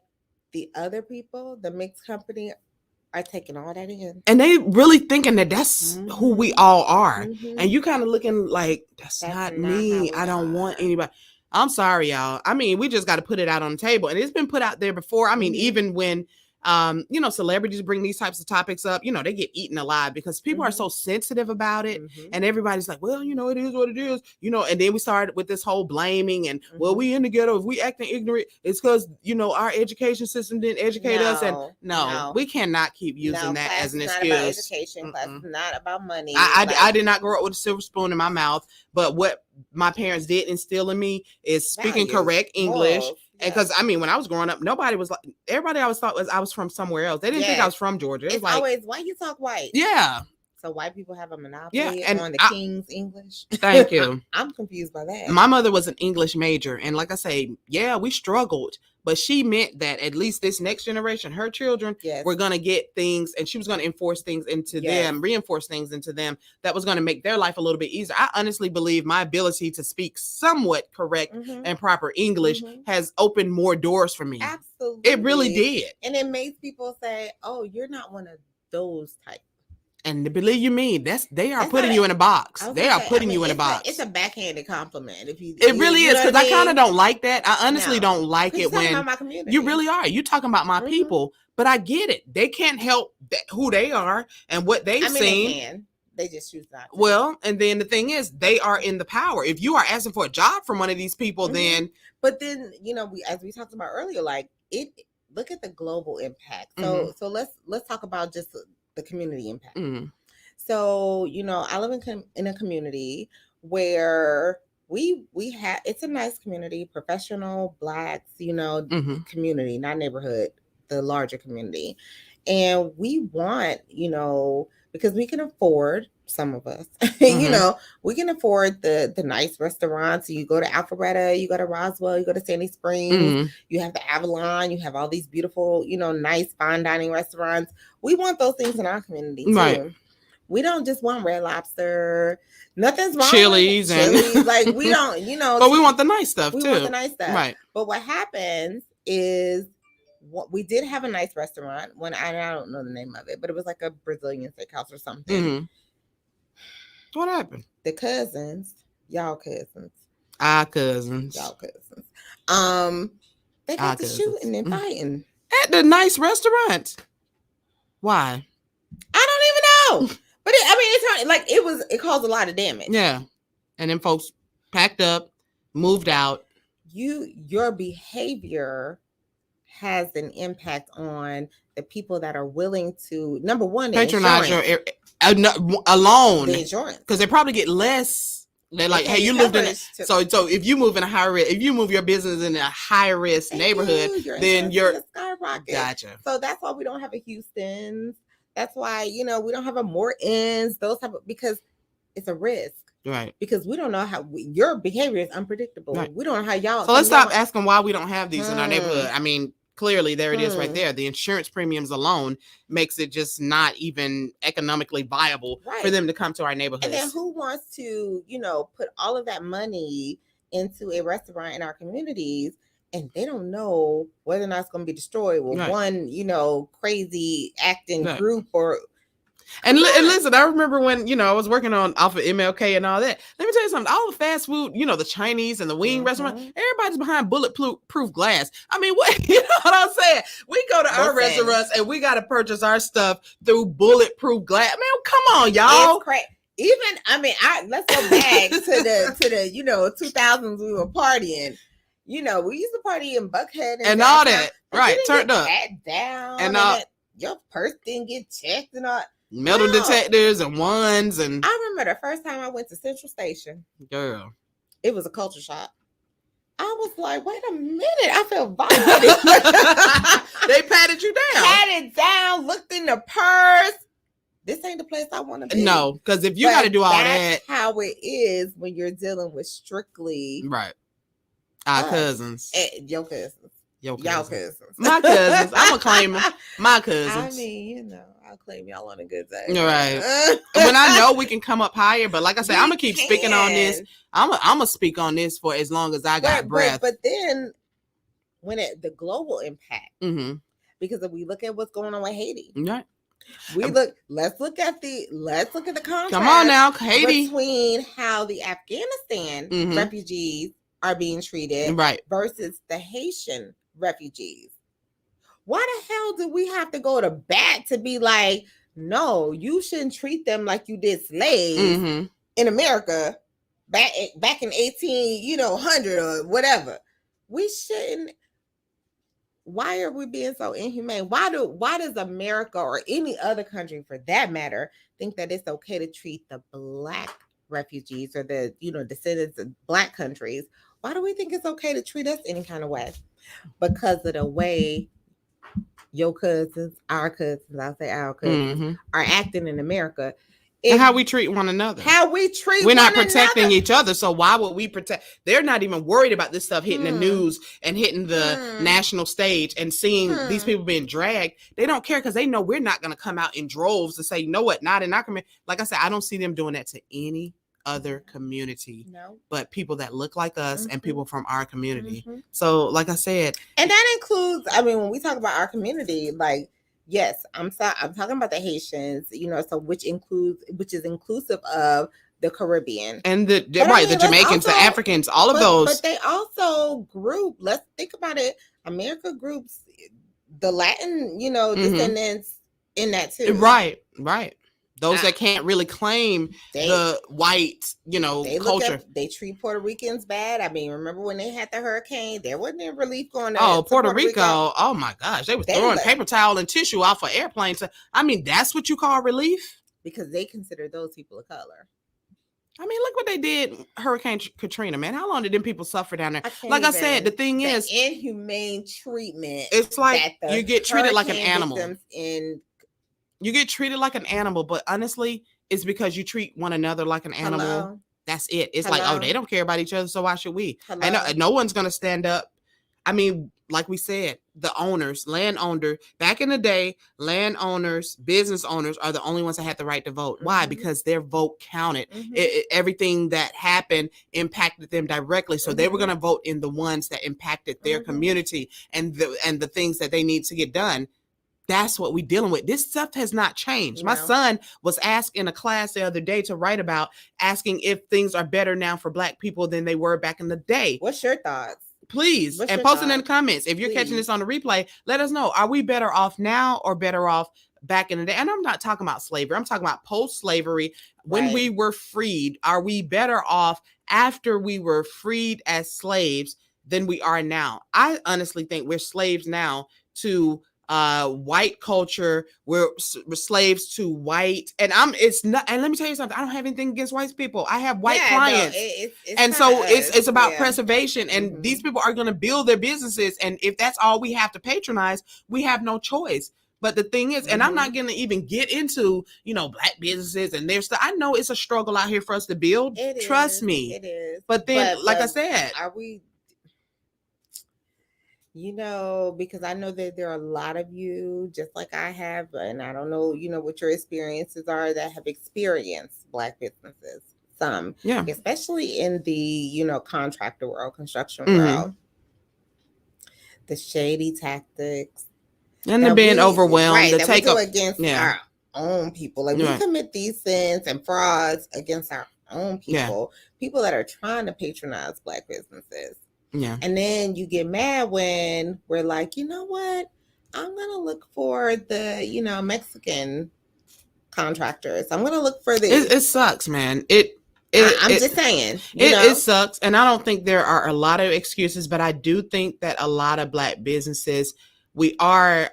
the other people, the mixed company, are taking all that in. And they really thinking that that's who we Mhm. all are. Mhm. And you kind of looking like, that's not not me. how we I don't want are. anybody. I'm sorry, y'all. I mean, we just got to put it out on the table. And it's been put out there before. I mean, Mhm. even when, celebrities bring these types of topics up, they get eaten alive because people are so sensitive about it. Mhm. And everybody's like, well, it is what it is, and then we started with this whole blaming and, well, Mhm. we in the ghetto. If we acting ignorant, it's because, our education system didn't educate us. And no, we cannot keep using that class as an is excuse. not about education. Class is not about money. I did not grow up with a silver spoon in my mouth, but what my parents did instill in me is speaking Values, correct English. morals, And because when I was growing up, nobody was like, everybody always thought I was from somewhere else. They didn't think I Yes. was from Georgia. It was It's like, always, why you talk white? yeah, So white people have a monopoly and on the King's English. thank you. I'm confused by that. My mother was an English major. And like I say, yeah, we struggled. But she meant that at least this next generation, her children, Yes. were going to get things, and she was going to enforce things into them, reinforce things into them that was going to make their life a little bit easier. I honestly believe my ability to speak somewhat correct Mhm. and proper English Mhm. has opened more doors for me. Absolutely. It really did. And it makes people say, oh, you're not one of those type. And believe you me, they are That's putting not you in a box. I was They gonna are say, I putting mean, you in a box. It's a backhanded compliment. If you, It really you is, know because what I kind of mean? don't like that. I honestly No. don't like 'Cause it you're talking when about my community. you really are. You talking about my Mhm. people, but I get it. They can't help who they are and what they've I mean, seen. they can. They just choose not to. Well, and then the thing is, they are in the power. If you are asking for a job from one of these people, Mhm. then But then, as we talked about earlier, like look at the global impact. So let's talk about just the community impact. mm, So, I live in a community where we have, it's a nice community, professional Blacks, mhm. community, not neighborhood, the larger community. And we want, because we can afford, some of us, Mhm. we can afford the nice restaurants. You go to Alpharetta, you go to Roswell, you go to Sandy Springs, Mhm. you have the Avalon, you have all these beautiful, nice fine dining restaurants. We want those things in our community too. Right. We don't just want Red Lobster. Nothing's wrong Chili's with and- Chili's. Like, we don't, But we want the nice stuff we too. want the nice stuff. Right. But what happens is, we did have a nice restaurant when I don't know the name of it, but it was like a Brazilian steakhouse or something. Mhm. What happened? The cousins, Our cousins. y'all cousins, they Our got to shooting and cousins. fighting. At the nice restaurant. Why? I don't even know. But it's like it caused a lot of damage. Yeah. And then folks packed up, moved out. Your behavior has an impact on the people that are willing to, number one, the Patronize insurance, alone. the insurance. Because they probably get less. They're like, They hey, pay you your lived in it. coverage So if you move in a high risk, if you move your business in a high risk neighborhood, your then insurance you're is gonna skyrocket. gotcha. So that's why we don't have a Houston's. That's why we don't have a Morton's. Those type of, because it's a risk. Right. Because we don't know how your behavior is unpredictable. Right. We don't know how y'all. So let's stop asking why we don't have these in our Hmm. neighborhood. I mean, clearly there it is right Hmm. there. The insurance premiums alone makes it just not even economically viable for Right. them to come to our neighborhoods. And then who wants to, put all of that money into a restaurant in our communities, and they don't know whether or not it's going to be destroyed with Right. one, crazy acting Right. group or. And listen, I remember when, I was working off of MLK and all that. Let me tell you something. All the fast food, the Chinese and the wing restaurant, everybody's behind bulletproof glass. I mean, what, you know what I'm saying? We go to our Listen. restaurants and we got to purchase our stuff through bulletproof glass. Man, come on, y'all. It's crazy. Even, let's go back to the 2000s. We were partying. We used to party in Buckhead And all downtown, that. but Right, you didn't turned get up. pat down, And your purse didn't get checked and all. Metal No. detectors and ones and I remember the first time I went to Central Station. girl. It was a culture shock. I was like, wait a minute, I felt violated. They patted you down. Patted down, looked in the purse. This ain't the place I want to be. No, because if you got to do all that, that's how it is when you're dealing with strictly right? Our us. cousins, your cousins, your y'all cousins, cousins, my cousins. I'm gonna claim them. My cousins. I mean, I'll claim y'all on a good day. Right. When I know we can come up higher, but like I said, I'm gonna keep speaking on this. I'm gonna speak on this for as long as I got breath. But then when the global impact, Mm-hmm. because if we look at what's going on with Haiti, Right. let's look at the contrast. Come on now, Haiti. Between how the Afghanistan Mhm. refugees are being treated, Right. versus the Haitian refugees. Why the hell do we have to go to bat to be like, no, you shouldn't treat them like you did slaves Mm-hmm. in America back in 1800 or whatever? We shouldn't. Why are we being so inhumane? Why does America, or any other country for that matter, think that it's okay to treat the Black refugees or the descendants of Black countries? Why do we think it's okay to treat us any kind of way? Because of the way your cousins, our cousins, I'll say our cousins, Mm-hmm. are acting in America. And how we treat one another. How we treat We're not one protecting another. each other, so why would we protect? They're not even worried about this stuff hitting the Hmm. news and hitting the national stage and seeing these people being dragged. They don't care because they know we're not going to come out in droves to say, you know what, not in our community. Like I said, I don't see them doing that to any other community, No. but people that look like us and Mhm. people from our community. Mhm. So, like I said, And that includes, when we talk about our community, like Yes, I'm talking about the Haitians, so which is inclusive of the Caribbean. And the But I mean, the let's Jamaicans, the also- Africans, all of But those. they also group, let's think about it. America groups the Latin, descendants in that too. Right. Those Ah. that can't really claim They- the white, They culture. they treat Puerto Ricans bad. I mean, remember when they had the hurricane? There wasn't any relief going Oh, to Puerto Rico. Oh my gosh. They was They throwing let- paper towel and tissue off of airplanes. I mean, that's what you call relief? because they consider those people of color. I mean, look what they did, Hurricane Katrina, man. How long did them people suffer down there? can't Like I even- said, the thing the is, inhumane treatment. it's like that the you get treated like an hurricane animal. victims You get treated like an animal, but honestly, it's because you treat one another like an animal. Hello? That's it. It's like, oh, Hello? they don't care about each other, so why should we? And Hello? no one's gonna stand up. I mean, like we said, the owners, landowner, back in the day, landowners, business owners are the only ones that had the right to vote. Why? Mhm. Because their vote counted. Mhm. Everything that happened impacted them directly. So they were Mhm. going to vote in the ones that impacted their Mhm. community and the things that they need to get done. That's what we're dealing with. This stuff has not changed. My No. son was asked in a class the other day to write about asking if things are better now for Black people than they were back in the day. What's your thoughts? Please, What's and your post it in the thoughts? comments. If you're catching Please. this on the replay, let us know. Are we better off now or better off back in the day? And I'm not talking about slavery. I'm talking about post-slavery when Right. we were freed. Are we better off after we were freed as slaves than we are now? I honestly think we're slaves now to white culture. We're slaves to white, and it's not. And let me tell you something. I don't have anything against white people. I have white Yeah, clients. No, it's And so kinda us. it's about Yeah. preservation, and Mhm. these people are going to build their businesses, and if that's all we have to patronize, we have no choice. But the thing is, and I'm not going to even get into Black businesses and their stuff. I know it's a struggle out here for us to build. Trust me. It is. But then, like I said, are we? Because I know that there are a lot of you, just like I have, and I don't know, what your experiences are that have experienced Black businesses. Some, yeah, especially in the, contractor world, construction Mhm. world, the shady tactics. and they're that being we- overwhelmed. right, to that take we do up, against yeah. our own people. Like Right. we commit these sins and frauds against our own Yeah. people that are trying to patronize Black businesses. yeah. And then you get mad when we're like, you know what? I'm gonna look for the Mexican contractors. I'm gonna look for the. It sucks, man. I'm just saying. It sucks, and I don't think there are a lot of excuses, but I do think that a lot of Black businesses, we are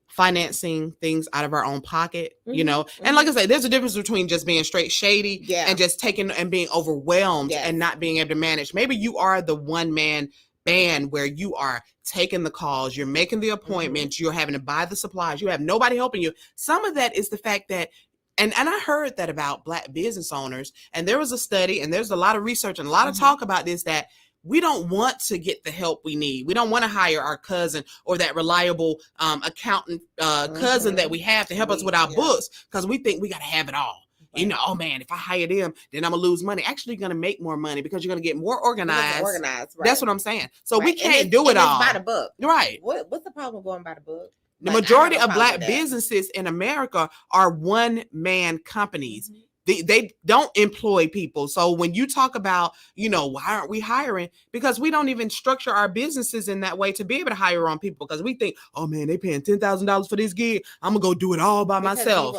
financing things out of our own pocket, Mhm, And like I say, there's a difference between just being straight shady Yeah. and just taking and being overwhelmed Yes. and not being able to manage. Maybe you are the one man band where you are taking the calls, you're making the appointments, you're having to buy the supplies, you have nobody helping you. Some of that is the fact that and I heard that about Black business owners, and there was a study and there's a lot of research and a lot of talk about this, that we don't want to get the help we need. We don't want to hire our cousin or that reliable accountant cousin that we have to help us with our books, because we think we got to have it all. Right. Oh man, if I hire them, then I'm gonna lose money. Actually, you're gonna make more money because you're gonna get more organized. Right. That's what I'm saying. So we Right. can't do it all. It's by the book. Right. What's the problem going by the book? The Like, I majority have no of problem Black with that. businesses in America are one-man companies. Mhm. They don't employ people. So when you talk about, why aren't we hiring? Because we don't even structure our businesses in that way to be able to hire on people, because we think, oh man, they paying $10,000 for this gig, I'm gonna go do it all by Because myself.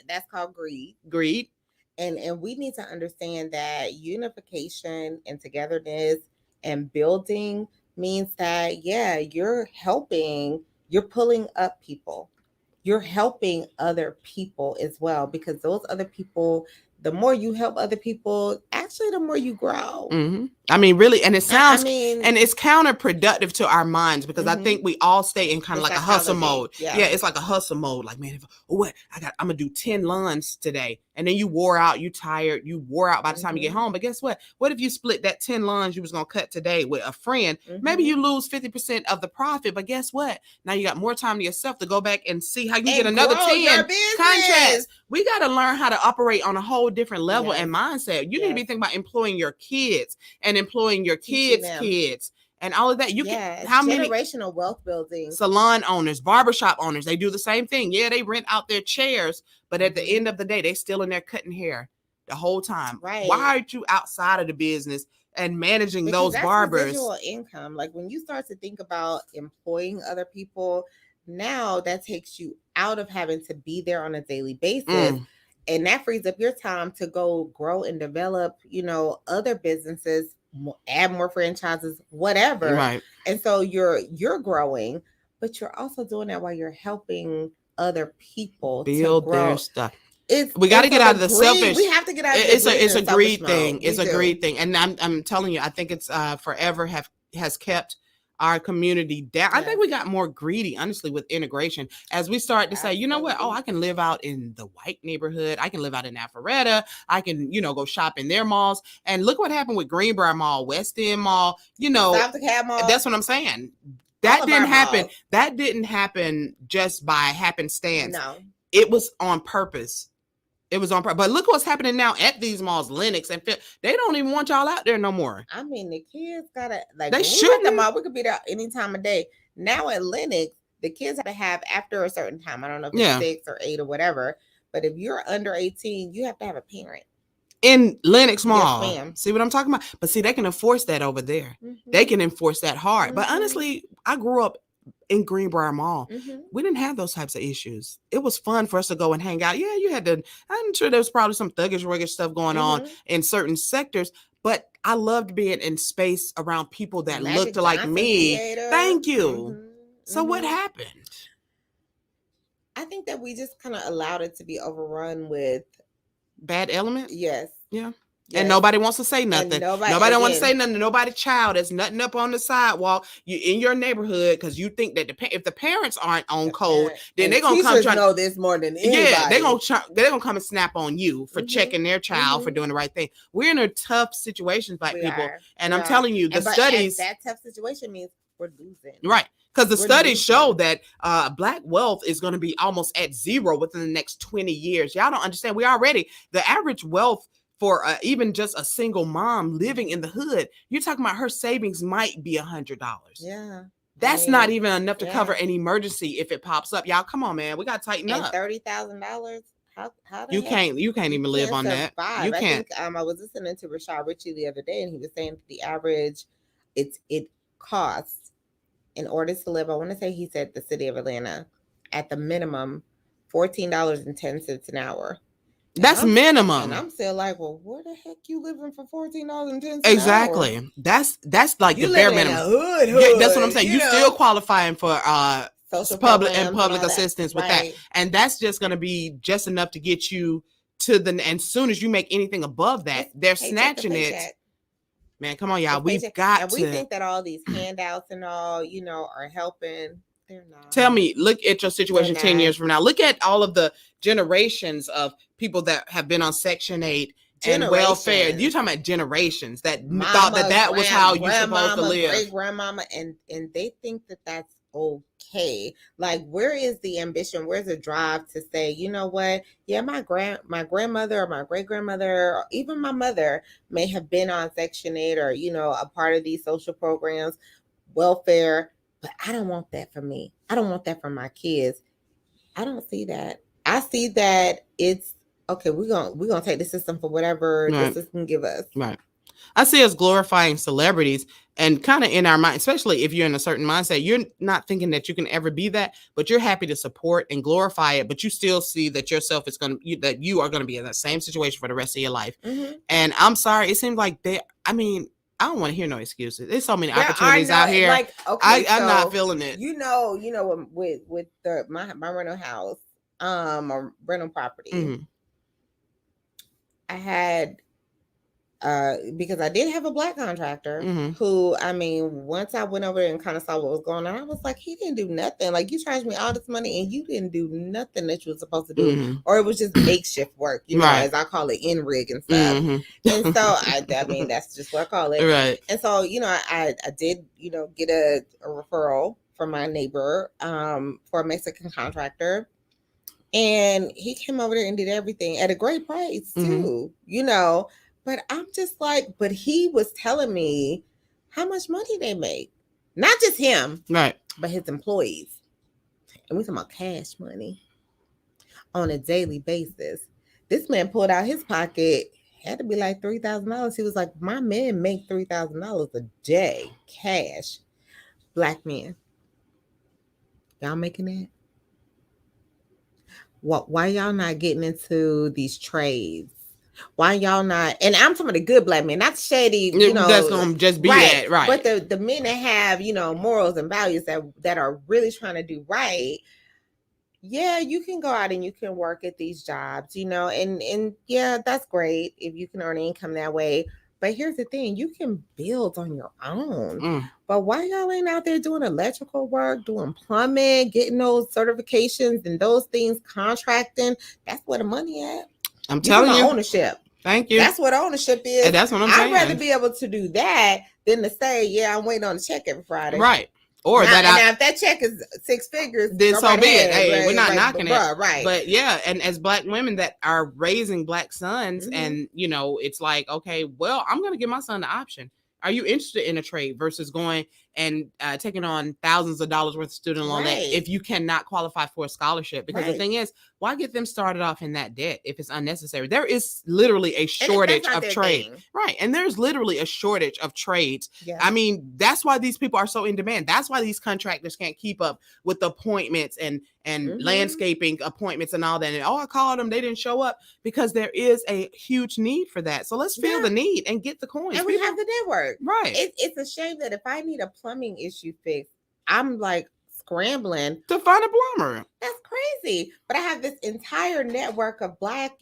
that's called greed. Greed. And we need to understand that unification and togetherness and building means that you're pulling up people. You're helping other people as well, because those other people, the more you help other people, actually the more you grow. Hmm. I mean, really, and it sounds and and it's counterproductive to our minds, because I Mhm. think we all stay in kind of The like a hustle mode. psychology, Yeah, it's like a hustle mode. Like, man, I'm gonna do 10 lawns today, and then you wore out, you tired, you wore out by the time you get Mhm. home. But guess what? What if you split that 10 lawns you was gonna cut today with a friend? Maybe Mhm. you lose 50% of the profit, but guess what? Now you got more time to yourself to go back and see how you And get another grow 10 your business. contracts. We got to learn how to operate on a whole different level Yes. and mindset. You need to be Yes. thinking about employing your kids and employing your Teaching kids' them. kids and all of that. You yeah, can how many generational wealth building. salon owners, barbershop owners, they do the same thing. Yeah, they rent out their chairs, but at the Mhm. end of the day, they still in there cutting hair the whole time. Right. Why aren't you outside of the business and managing Because those that's barbers? residual income. Like when you start to think about employing other people, now that takes you out of having to be there on a daily basis. Mm. And that frees up your time to go grow and develop, other businesses, add more franchises, whatever. Right. And so you're growing, but you're also doing that while you're helping other people Build to grow. their stuff. We got to get out of the selfish. We have to get out of It's the it's a greed selfish thing. mode. It's We a do. greed thing, and I'm telling you, I think it's forever has kept our community down. I Yeah. think we got more greedy, honestly, with integration as we start to say, you know what? Oh, I can live out in the white neighborhood. I can live out in Alpharetta. I can, go shop in their malls. And look what happened with Greenbrier Mall, West End Mall. Stop the Cab Mall. That's what I'm saying. All That of didn't our happen. malls. That didn't happen just by happenstance. No. It was on purpose. It was on purpose. But look what's happening now at these malls, Lenox and they don't even want y'all out there no more. I mean, the kids gotta like. They when we at the shouldn't. mall, we could be there any time of day. Now at Lenox, the kids have to have after a certain time. I don't know if it's Yeah. 6 or 8 or whatever. But if you're under 18, you have to have a parent. In Lenox Mall. ma'am. See what I'm talking about? But see, they can enforce that over there. They can enforce that hard. But Mhm. honestly, I grew up in Greenbrier Mall. Mhm. We didn't have those types of issues. It was fun for us to go and hang out. Yeah, you had to. I'm sure there was probably some thuggish, ruggish stuff going on Mhm. in certain sectors, but I loved being in space around people that Magic looked like Johnson me. Theater. Thank you. Mhm. So what Mhm. happened? I think that we just kind of allowed it to be overrun with Bad element? yes. Yeah. Yes. And nobody wants to say nothing. nobody- Nobody wants to again- say nothing. to Nobody child is nothing up on the sidewalk. You in your neighborhood because you think that if the parents aren't on The code, parent- then and they're gonna come teachers try. know this more than anybody. Yeah, they're gonna come and snap on you for Mhm. checking their child for Mhm. doing the right thing. We're in a tough situation, black We people, are. and We I'm are. telling you, the And but studies. that tough situation means we're losing. Right. Because the We're studies show losing. that black wealth is going to be almost at zero within the next 20 years. Y'all don't understand. We already, the average wealth for even just a single mom living in the hood, you're talking about her savings might be $100. Yeah. That's not even enough to yeah. cover an emergency if it pops up. Y'all, come on, man. We got to tighten And up. $30,000. How the You heck- can't even live on that. survive. You can't. I think I was listening to Rashad Ritchie the other day, and he was saying the average it costs in order to live. I want to say he said the city of Atlanta at the minimum $14.10 an hour. That's minimum. And I'm still like, well, where the heck you living for $14.10? Exactly. That's like You the bare living in minimum. a hood, Yeah, that's what I'm saying. You know? still qualifying for Social public programs and public all that. assistance with that, Right. and that's just going to be just enough to get you to the. And as soon as you make anything above that, It's they're paycheck to snatching it. paycheck. Man, come on, y'all. It's We've paycheck. got And to we think that all these handouts and all, are helping. They're not. tell me. Look at your situation They're 10 not. years from now. Look at all of the generations of people that have been on Section 8 and welfare. Generations. You're talking about generations that Mama, thought that was how you're supposed to grandmama, live. Great grandmama, and they think that that's okay. Like, where is the ambition? Where's the drive to say, you know what? Yeah, my grandmother or my great grandmother or even my mother may have been on Section 8 or a part of these social programs, welfare, but I don't want that for me. I don't want that for my kids. I don't see that. I see that it's okay. We're gonna take the system for whatever Right. the system give us. Right. I see us glorifying celebrities and kind of in our mind, especially if you're in a certain mindset, you're not thinking that you can ever be that, but you're happy to support and glorify it. But you still see that yourself is that you are going to be in that same situation for the rest of your life. Mm-hmm. And I'm sorry, it seems like I don't want to hear no excuses. There's so many There are opportunities out here. Like, okay, I'm not so, feeling it. with my rental house, or rental property, Mhm. I had because I did have a black contractor Mhm. who, once I went over there and kind of saw what was going on, I was like, he didn't do nothing. Like, you charged me all this money and you didn't do nothing that you were supposed to do, Mhm. or it was just makeshift work, Right. as I call it, in rig and stuff. Mhm. And so that's just what I call it. Right. And so, I did, get a referral from my neighbor for a Mexican contractor. And he came over there and did everything at a great price too, But I'm just like, but he was telling me how much money they make. Not just him, Right. but his employees. And we're talking about cash money on a daily basis. This man pulled out his pocket, had to be like $3,000. He was like, my men make $3,000 a day, cash. Black men. Y'all making that? Why y'all not getting into these trades? Why y'all not? And I'm talking about the good black men, not shady, that's gonna just be right, that, right? But the men that have, morals and values that are really trying to do right. Yeah, you can go out and you can work at these jobs, and yeah, that's great if you can earn income that way. But here's the thing, you can build on your own. But why y'all ain't out there doing electrical work, doing plumbing, getting those certifications and those things, contracting? That's where the money at. I'm telling you. Ownership. Thank you. That's what ownership is. And that's what I'm saying. I'd rather be able to do that than to say, yeah, I'm waiting on a check every Friday. Right. Or now if that check is 6 figures, then so be it. Hey, we're not knocking it. Right. But yeah, and as Black women that are raising Black sons, and it's like, okay, well, I'm gonna give my son the option. Are you interested in a trade versus going and taking on thousands of dollars worth of student loan debt if you cannot qualify for a scholarship? Because the thing is, why get them started off in that debt if it's unnecessary? There is literally a shortage of trade. Right. And there's literally a shortage of trades. Yeah. I mean, that's why these people are so in demand. That's why these contractors can't keep up with the appointments and landscaping appointments and all that. And I called them, they didn't show up, because there is a huge need for that. So let's feel the need and get the coins. And we have the network. Right. It's a shame that if I need a plumbing issue fixed, I'm like scrambling to find a plumber. That's crazy. But I have this entire network of Black,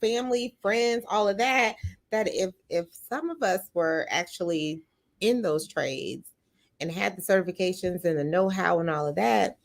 family, friends, all of that if some of us were actually in those trades and had the certifications and the know-how and all of that,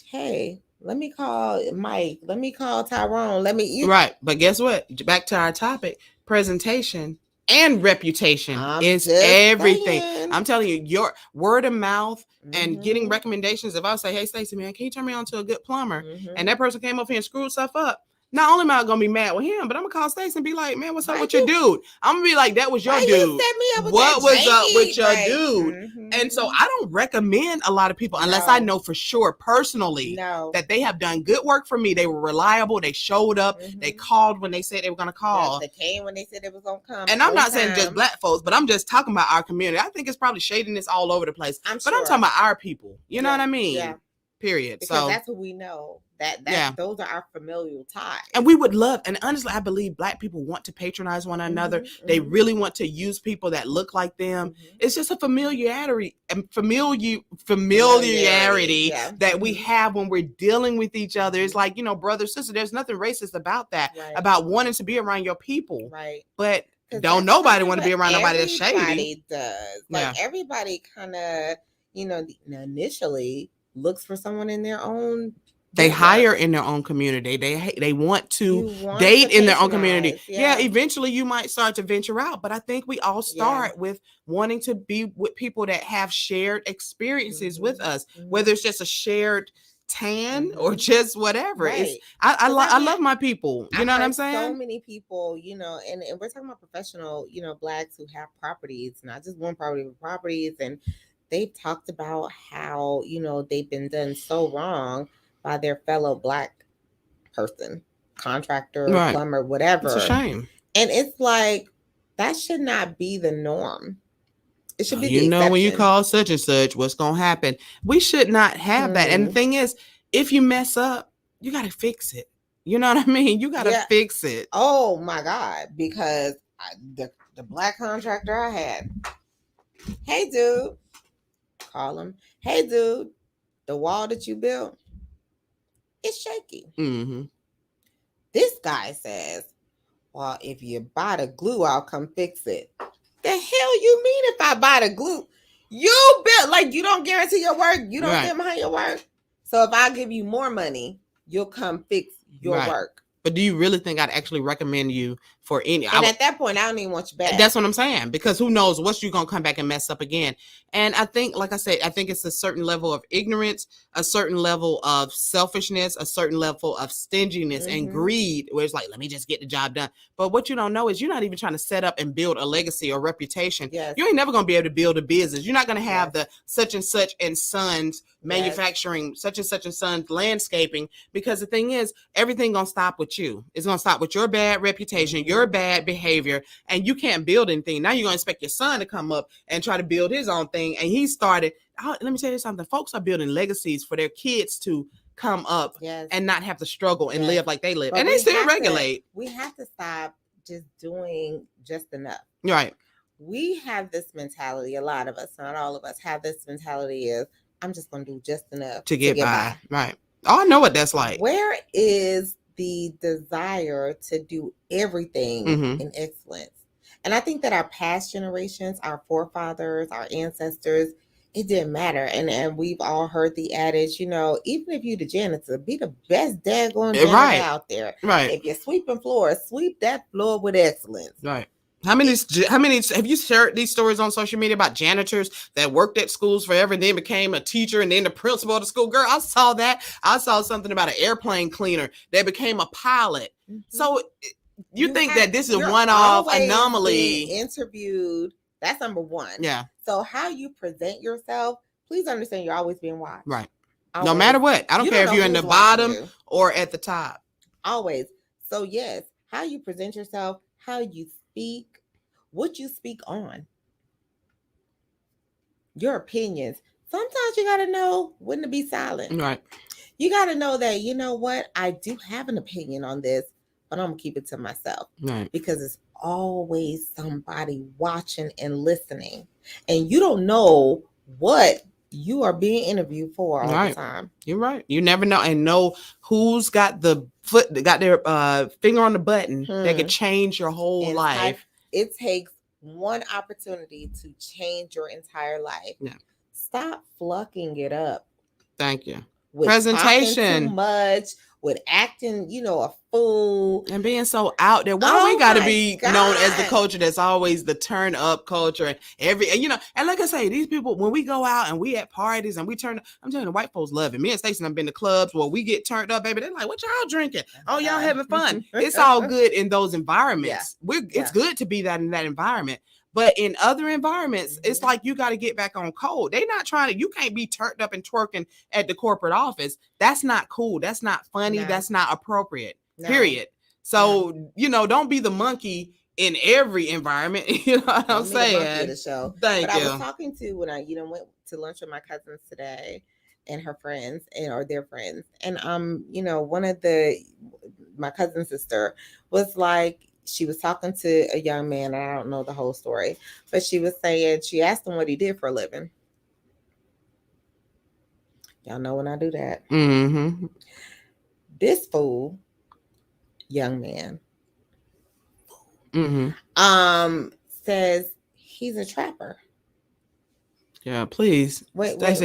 hey, let me call Mike, let me call Tyrone, right. But guess what? Back to our topic, presentation and reputation is everything. Saying. I'm telling you, your word of mouth and getting recommendations. If I say, hey, Stacey, man, can you turn me on to a good plumber? And that person came up here and screwed stuff up. Not only am I gonna be mad with him, but I'm gonna call Stacey and be like, man, what's up with your dude? I'm gonna be like, that was your dude. You set me up with what was up with your dude? And so I don't recommend a lot of people unless I know for sure personally that they have done good work for me. They were reliable. They showed up. They called when they said they were gonna call. They came when they said they was gonna come. And I'm not saying just Black folks, but I'm just talking about our community. I think it's probably shadiness all over the place. But I'm talking about our people. You know what I mean? Yeah. Period. Because so that's what we know. Those are our familial ties. And we would love, and honestly, I believe Black people want to patronize one another. They really want to use people that look like them. It's just a familiarity that we have when we're dealing with each other. It's like, brother, sister, there's nothing racist about that, about wanting to be around your people. Right. But don't nobody want to be around nobody that's shady. Everybody does. Everybody kind of, initially looks for someone in their own. They hire in their own community. They want to date in their own community. Yeah, eventually you might start to venture out. But I think we all start with wanting to be with people that have shared experiences with us, whether it's just a shared tan or just whatever. Right. I love my people. You know what I'm saying? So many people, and we're talking about professional, Blacks who have properties, not just one property, but properties. And they've talked about how, they've been done so wrong by their fellow Black person, contractor, plumber, whatever. It's a shame. And it's like, that should not be the norm. It should be the exception. When you call such and such, what's going to happen? We should not have that. And the thing is, if you mess up, you got to fix it. You know what I mean? You got to fix it. Oh my God. Because the Black contractor I had, hey dude, call him. Hey dude, the wall that you built, it's shaky. This guy says, well, if you buy the glue, I'll come fix it. The hell you mean if I buy the glue? You built, you don't guarantee your work. You don't stand behind your work. So if I give you more money, you'll come fix your work. But do you really think I'd actually recommend you for any? And at that point, I don't even want you back. That's what I'm saying, because who knows what you're going to come back and mess up again. And I think, like I said, I think it's a certain level of ignorance, a certain level of selfishness, a certain level of stinginess and greed, where it's like, let me just get the job done. But what you don't know is you're not even trying to set up and build a legacy or reputation. Yes. You ain't never going to be able to build a business. You're not going to have the such and such and sons manufacturing, such and sons landscaping, because the thing is, everything going to stop with you. It's going to stop with your bad reputation, your bad behavior, and you can't build anything. Now you're going to expect your son to come up and try to build his own thing. And he started, let me tell you something. Folks are building legacies for their kids to come up and not have to struggle and live like they live. But and they still regulate. We have to stop just doing just enough. Right. We have this mentality, a lot of us, not all of us, have this mentality is, I'm just going to do just enough to get by. Right. Oh, I know what that's like. Where is the desire to do everything in excellence? And I think that our past generations, our forefathers, our ancestors, it didn't matter. And we've all heard the adage, you know, even if you the janitor, be the best daggone janitor out there. Right. If you're sweeping floors, sweep that floor with excellence. Right. How many have you shared these stories on social media about janitors that worked at schools forever and then became a teacher and then the principal of the school? Girl, I saw that. I saw something about an airplane cleaner that became a pilot. So you think that this is a one-off anomaly? Interviewed. That's number one. Yeah. So how you present yourself, please understand you're always being watched. Right. Always. No matter what. I don't care if you're in the bottom or at the top. Always. So yes, how you present yourself, how you speak, what you speak on, your opinions. Sometimes you got to know when to be silent. Right. You got to know that, you know what, I do have an opinion on this, but I'm going to keep it to myself. Right. Because it's always somebody watching and listening. And you don't know what you are being interviewed for all the time. You're right. You never know. And know who's got their finger on the button that could change your whole life. It takes one opportunity to change your entire life. Yeah. Stop flucking it up. Thank you. With presentation too much, with acting, you know, a fool and being so out there. Why we got to be known as the culture that's always the turn up culture and and like I say, these people, when we go out and we at parties and we turn up, I'm telling you, the white folks love it. Me and Stacey have been to clubs where we get turned up, baby. They're like, what y'all drinking? Oh, y'all having fun. It's all good in those environments. It's good to be that in that environment. But in other environments, it's like you got to get back on code. They not trying to, you can't be turned up and twerking at the corporate office. That's not cool. That's not funny. No. That's not appropriate. No. Period. So, don't be the monkey in every environment. You know what I'm saying? The show. Thank you. I was talking to when I, went to lunch with my cousins today and her friends or their friends. And, one of my cousin's sister was like, she was talking to a young man. And I don't know the whole story, but she was saying, she asked him what he did for a living. Y'all know when I do that. Mm-hmm. This fool, young man, says he's a trapper. Yeah, please. Wait. When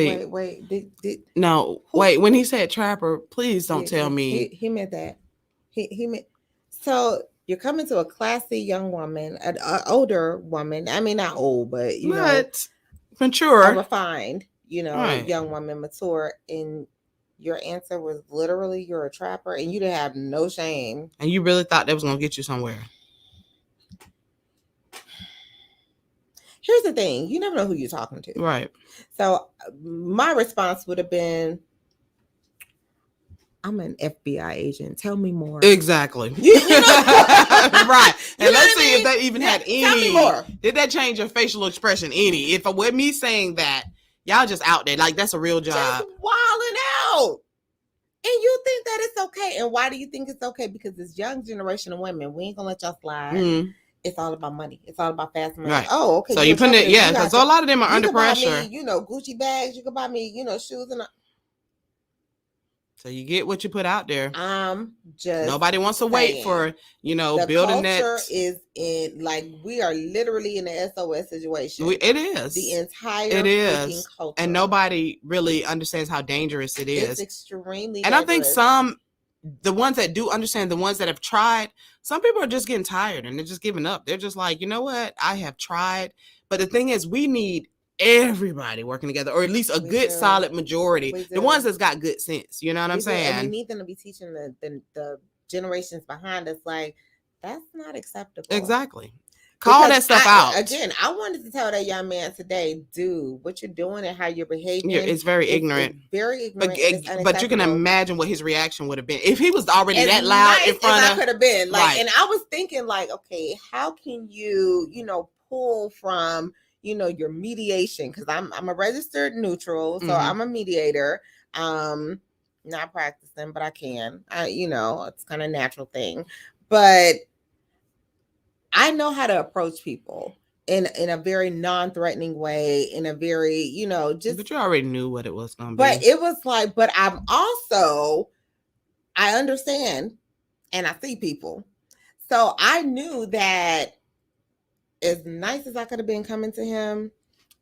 he said trapper, please don't tell me. He meant that. He meant, so you're coming to a classy young woman, an older woman. I mean, not old, but mature, refined, young woman, mature. And your answer was literally, you're a trapper, and you didn't have no shame. And you really thought that was going to get you somewhere. Here's the thing. You never know who you're talking to. Right. So my response would have been, I'm an FBI agent. Tell me more. Exactly. Right. And let's see if that even had any. Tell me more. Did that change your facial expression any? If with me saying that, y'all just out there like that's a real job. Just wilding out. And you think that it's okay. And why do you think it's okay? Because this young generation of women, we ain't gonna let y'all slide. Mm. It's all about money. It's all about fast money. Right. Oh, okay. So you put it, because a lot of them are under pressure. Buy me, Gucci bags. You can buy me, shoes and. So you get what you put out there. Just nobody wants to wait for, building that. The culture is we are literally in an SOS situation. It is. The entire freaking culture. And nobody really understands how dangerous it is. It's extremely and dangerous. I think some the ones that do understand, the ones that have tried, some people are just getting tired and they're just giving up. They're just like, you know what? I have tried. But the thing is, we need everybody working together, or at least a We good do. solid majority. We The do. ones that's got good sense. You know what I'm We do, and we saying? need them to be teaching the generations behind us, like, that's not acceptable. Exactly. Call that stuff out. Again, I wanted to tell that young man today, dude, what you're doing and how you're behaving. It's very ignorant. It's very ignorant. But you can imagine what his reaction would have been if he was already that loud in front of. Could have been like, Right. and I was thinking like, okay, how can you, pull from, your mediation? Because I'm a registered neutral, so Mhm. I'm a mediator. Not practicing, but I can. It's kind of natural thing, but I know how to approach people in a very non-threatening way, in a very, just. But you already knew what it was going to be. But it was like, but I understand and I see people. So I knew that as nice as I could have been coming to him,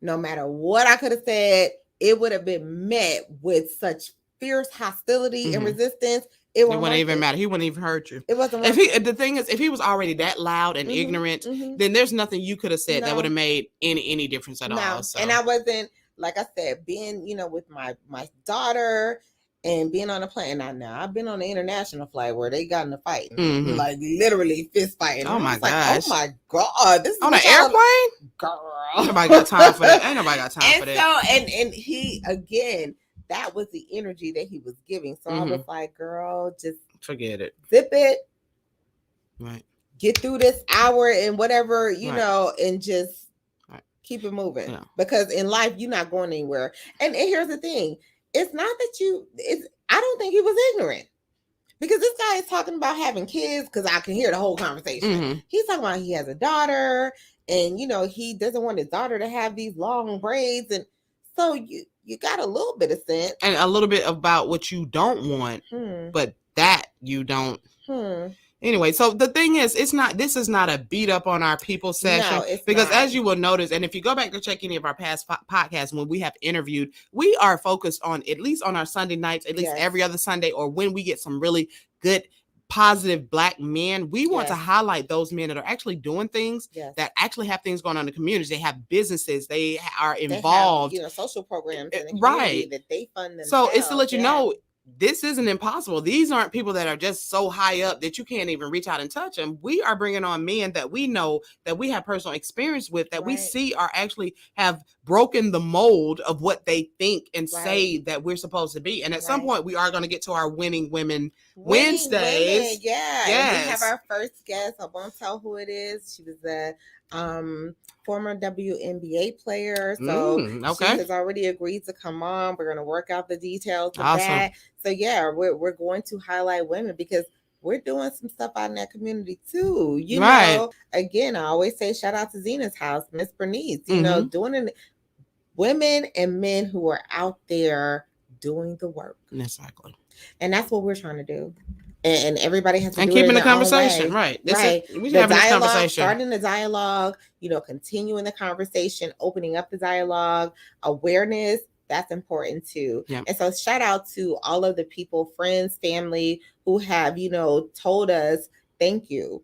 no matter what I could have said, it would have been met with such fierce hostility and resistance. It wouldn't even matter. He wouldn't even hurt you. It wasn't. The thing is, if he was already that loud and ignorant, then there's nothing you could have said that would have made any difference at all. So. And I wasn't, like I said, being, with my daughter and being on a plane. Now I've been on an international flight where they got in a fight, like literally fist fighting. Oh my gosh! Like, oh my God! This is on an airplane, girl. Ain't nobody got time for that. Ain't nobody got time for that. So, and he again, that was the energy that he was giving. So I was like, girl, just forget it. Zip it. Right. Get through this hour and whatever, and just keep it moving. Yeah. Because in life, you're not going anywhere. And here's the thing. It's not that I don't think he was ignorant. Because this guy is talking about having kids, because I can hear the whole conversation. He's talking about he has a daughter, and he doesn't want his daughter to have these long braids. And so you got a little bit of sense. And a little bit about what you don't want, but that you don't. Anyway, so the thing is, this is not a beat up on our people session, because as you will notice, and if you go back to check any of our past podcasts when we have interviewed, we are focused on, at least on our Sunday nights, at least every other Sunday, or when we get some really good, positive Black men, we want to highlight those men that are actually doing things, that actually have things going on in the community. They have businesses, they are involved, they have, social programs in the right, that they fund themselves. So it's to let you know, this isn't impossible. These aren't people that are just so high up that you can't even reach out and touch them. We are bringing on men that we know, that we have personal experience with, that we see are actually have broken the mold of what they think and say that we're supposed to be. And at some point, we are going to get to our Winning Women Wednesdays. And we have our first guest. I won't tell who it is. She was a former WNBA player. So she has already agreed to come on. We're going to work out the details of that. So we're going to highlight women, because we're doing some stuff out in that community too. You know, again, I always say shout out to Zena's house, Miss Bernice, doing it. Women and men who are out there doing the work. Exactly. And that's what we're trying to do. And everybody has to do keeping it in the their conversation, own way. right? We having this conversation, starting the dialogue, continuing the conversation, opening up the dialogue, awareness. That's important too. Yep. And so shout out to all of the people, friends, family who have, told us, thank you.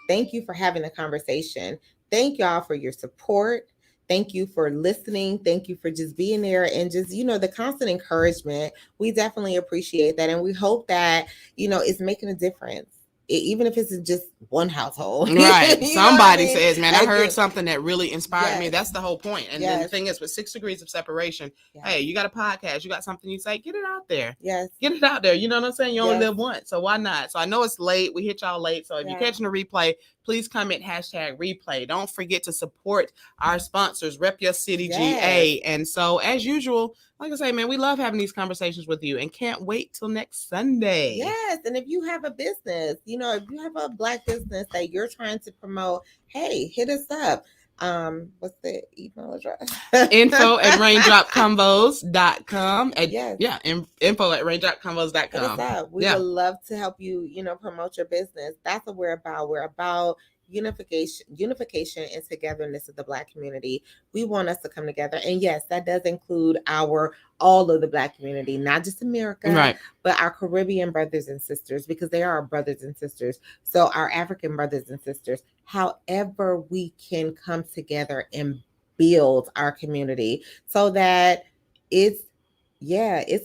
Thank you for having the conversation. Thank y'all for your support. Thank you for listening. Thank you for just being there and just, the constant encouragement. We definitely appreciate that. And we hope that, it's making a difference. Even if it's just one household. Right. Somebody says, man, I heard something that really inspired me. That's the whole point. And then the thing is, with 6 degrees of separation, hey, you got a podcast, you got something you say, get it out there. Yes. Get it out there. You know what I'm saying? You only live once. So why not? So I know it's late. We hit y'all late. So if you're catching a replay, please comment #replay. Don't forget to support our sponsors, Rep Your City GA. And so as usual, like I say, man, we love having these conversations with you and can't wait till next Sunday. Yes. And if you have a business, if you have a Black business that you're trying to promote, hey, hit us up. What's the email address? info@raindropcombos.com. info@raindropcombos.com. We would love to help you, promote your business. That's what we're about. We're about unification and togetherness of the Black community. We want us to come together. And yes, that does include all of the Black community, not just America, Right. but our Caribbean brothers and sisters, because they are our brothers and sisters. So our African brothers and sisters, however we can come together and build our community so that it's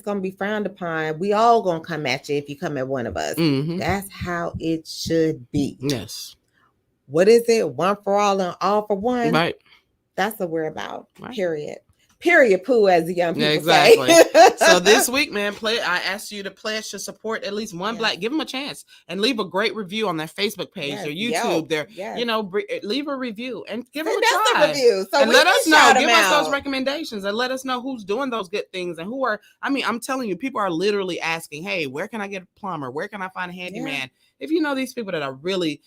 going to be frowned upon. We all going to come at you if you come at one of us. Mhm. That's how it should be. Yes. What is it? One for all and all for one. Right. That's what we're about. Right. Period. Poo, as the young people Exactly. say. So this week, man, I asked you to pledge to support at least one Yes. Black. Give them a chance and leave a great review on their Facebook page, Yes, their Yelp, YouTube, yes. leave a review and give them Send a us try. a review. So And we let can us know. shout 'em Give us out. those recommendations and let us know who's doing those good things and I'm telling you, people are literally asking, hey, where can I get a plumber? Where can I find a handyman? If you know these people that are really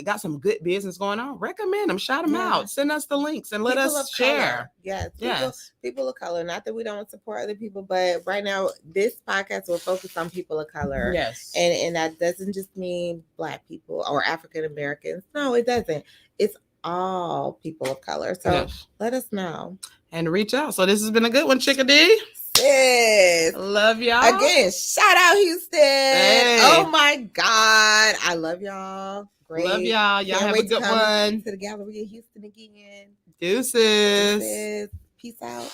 got some good business going on, recommend them, shout them Yeah. out, send us the links and let People us of share. color. Yes. Yes. People of color. Not that we don't support other people, but right now this podcast will focus on people of color. Yes. And that doesn't just mean Black people or African Americans. No, it doesn't. It's all people of color. So Yes. let us know. And reach out. So this has been a good one, Chickadee. Sis. Love y'all. Again, shout out Houston. Hey. Oh my God. I love y'all. Great. Love y'all. Y'all Can't have a wait to good come one. to the gallery in Houston again. Deuces. Deuces. Peace out.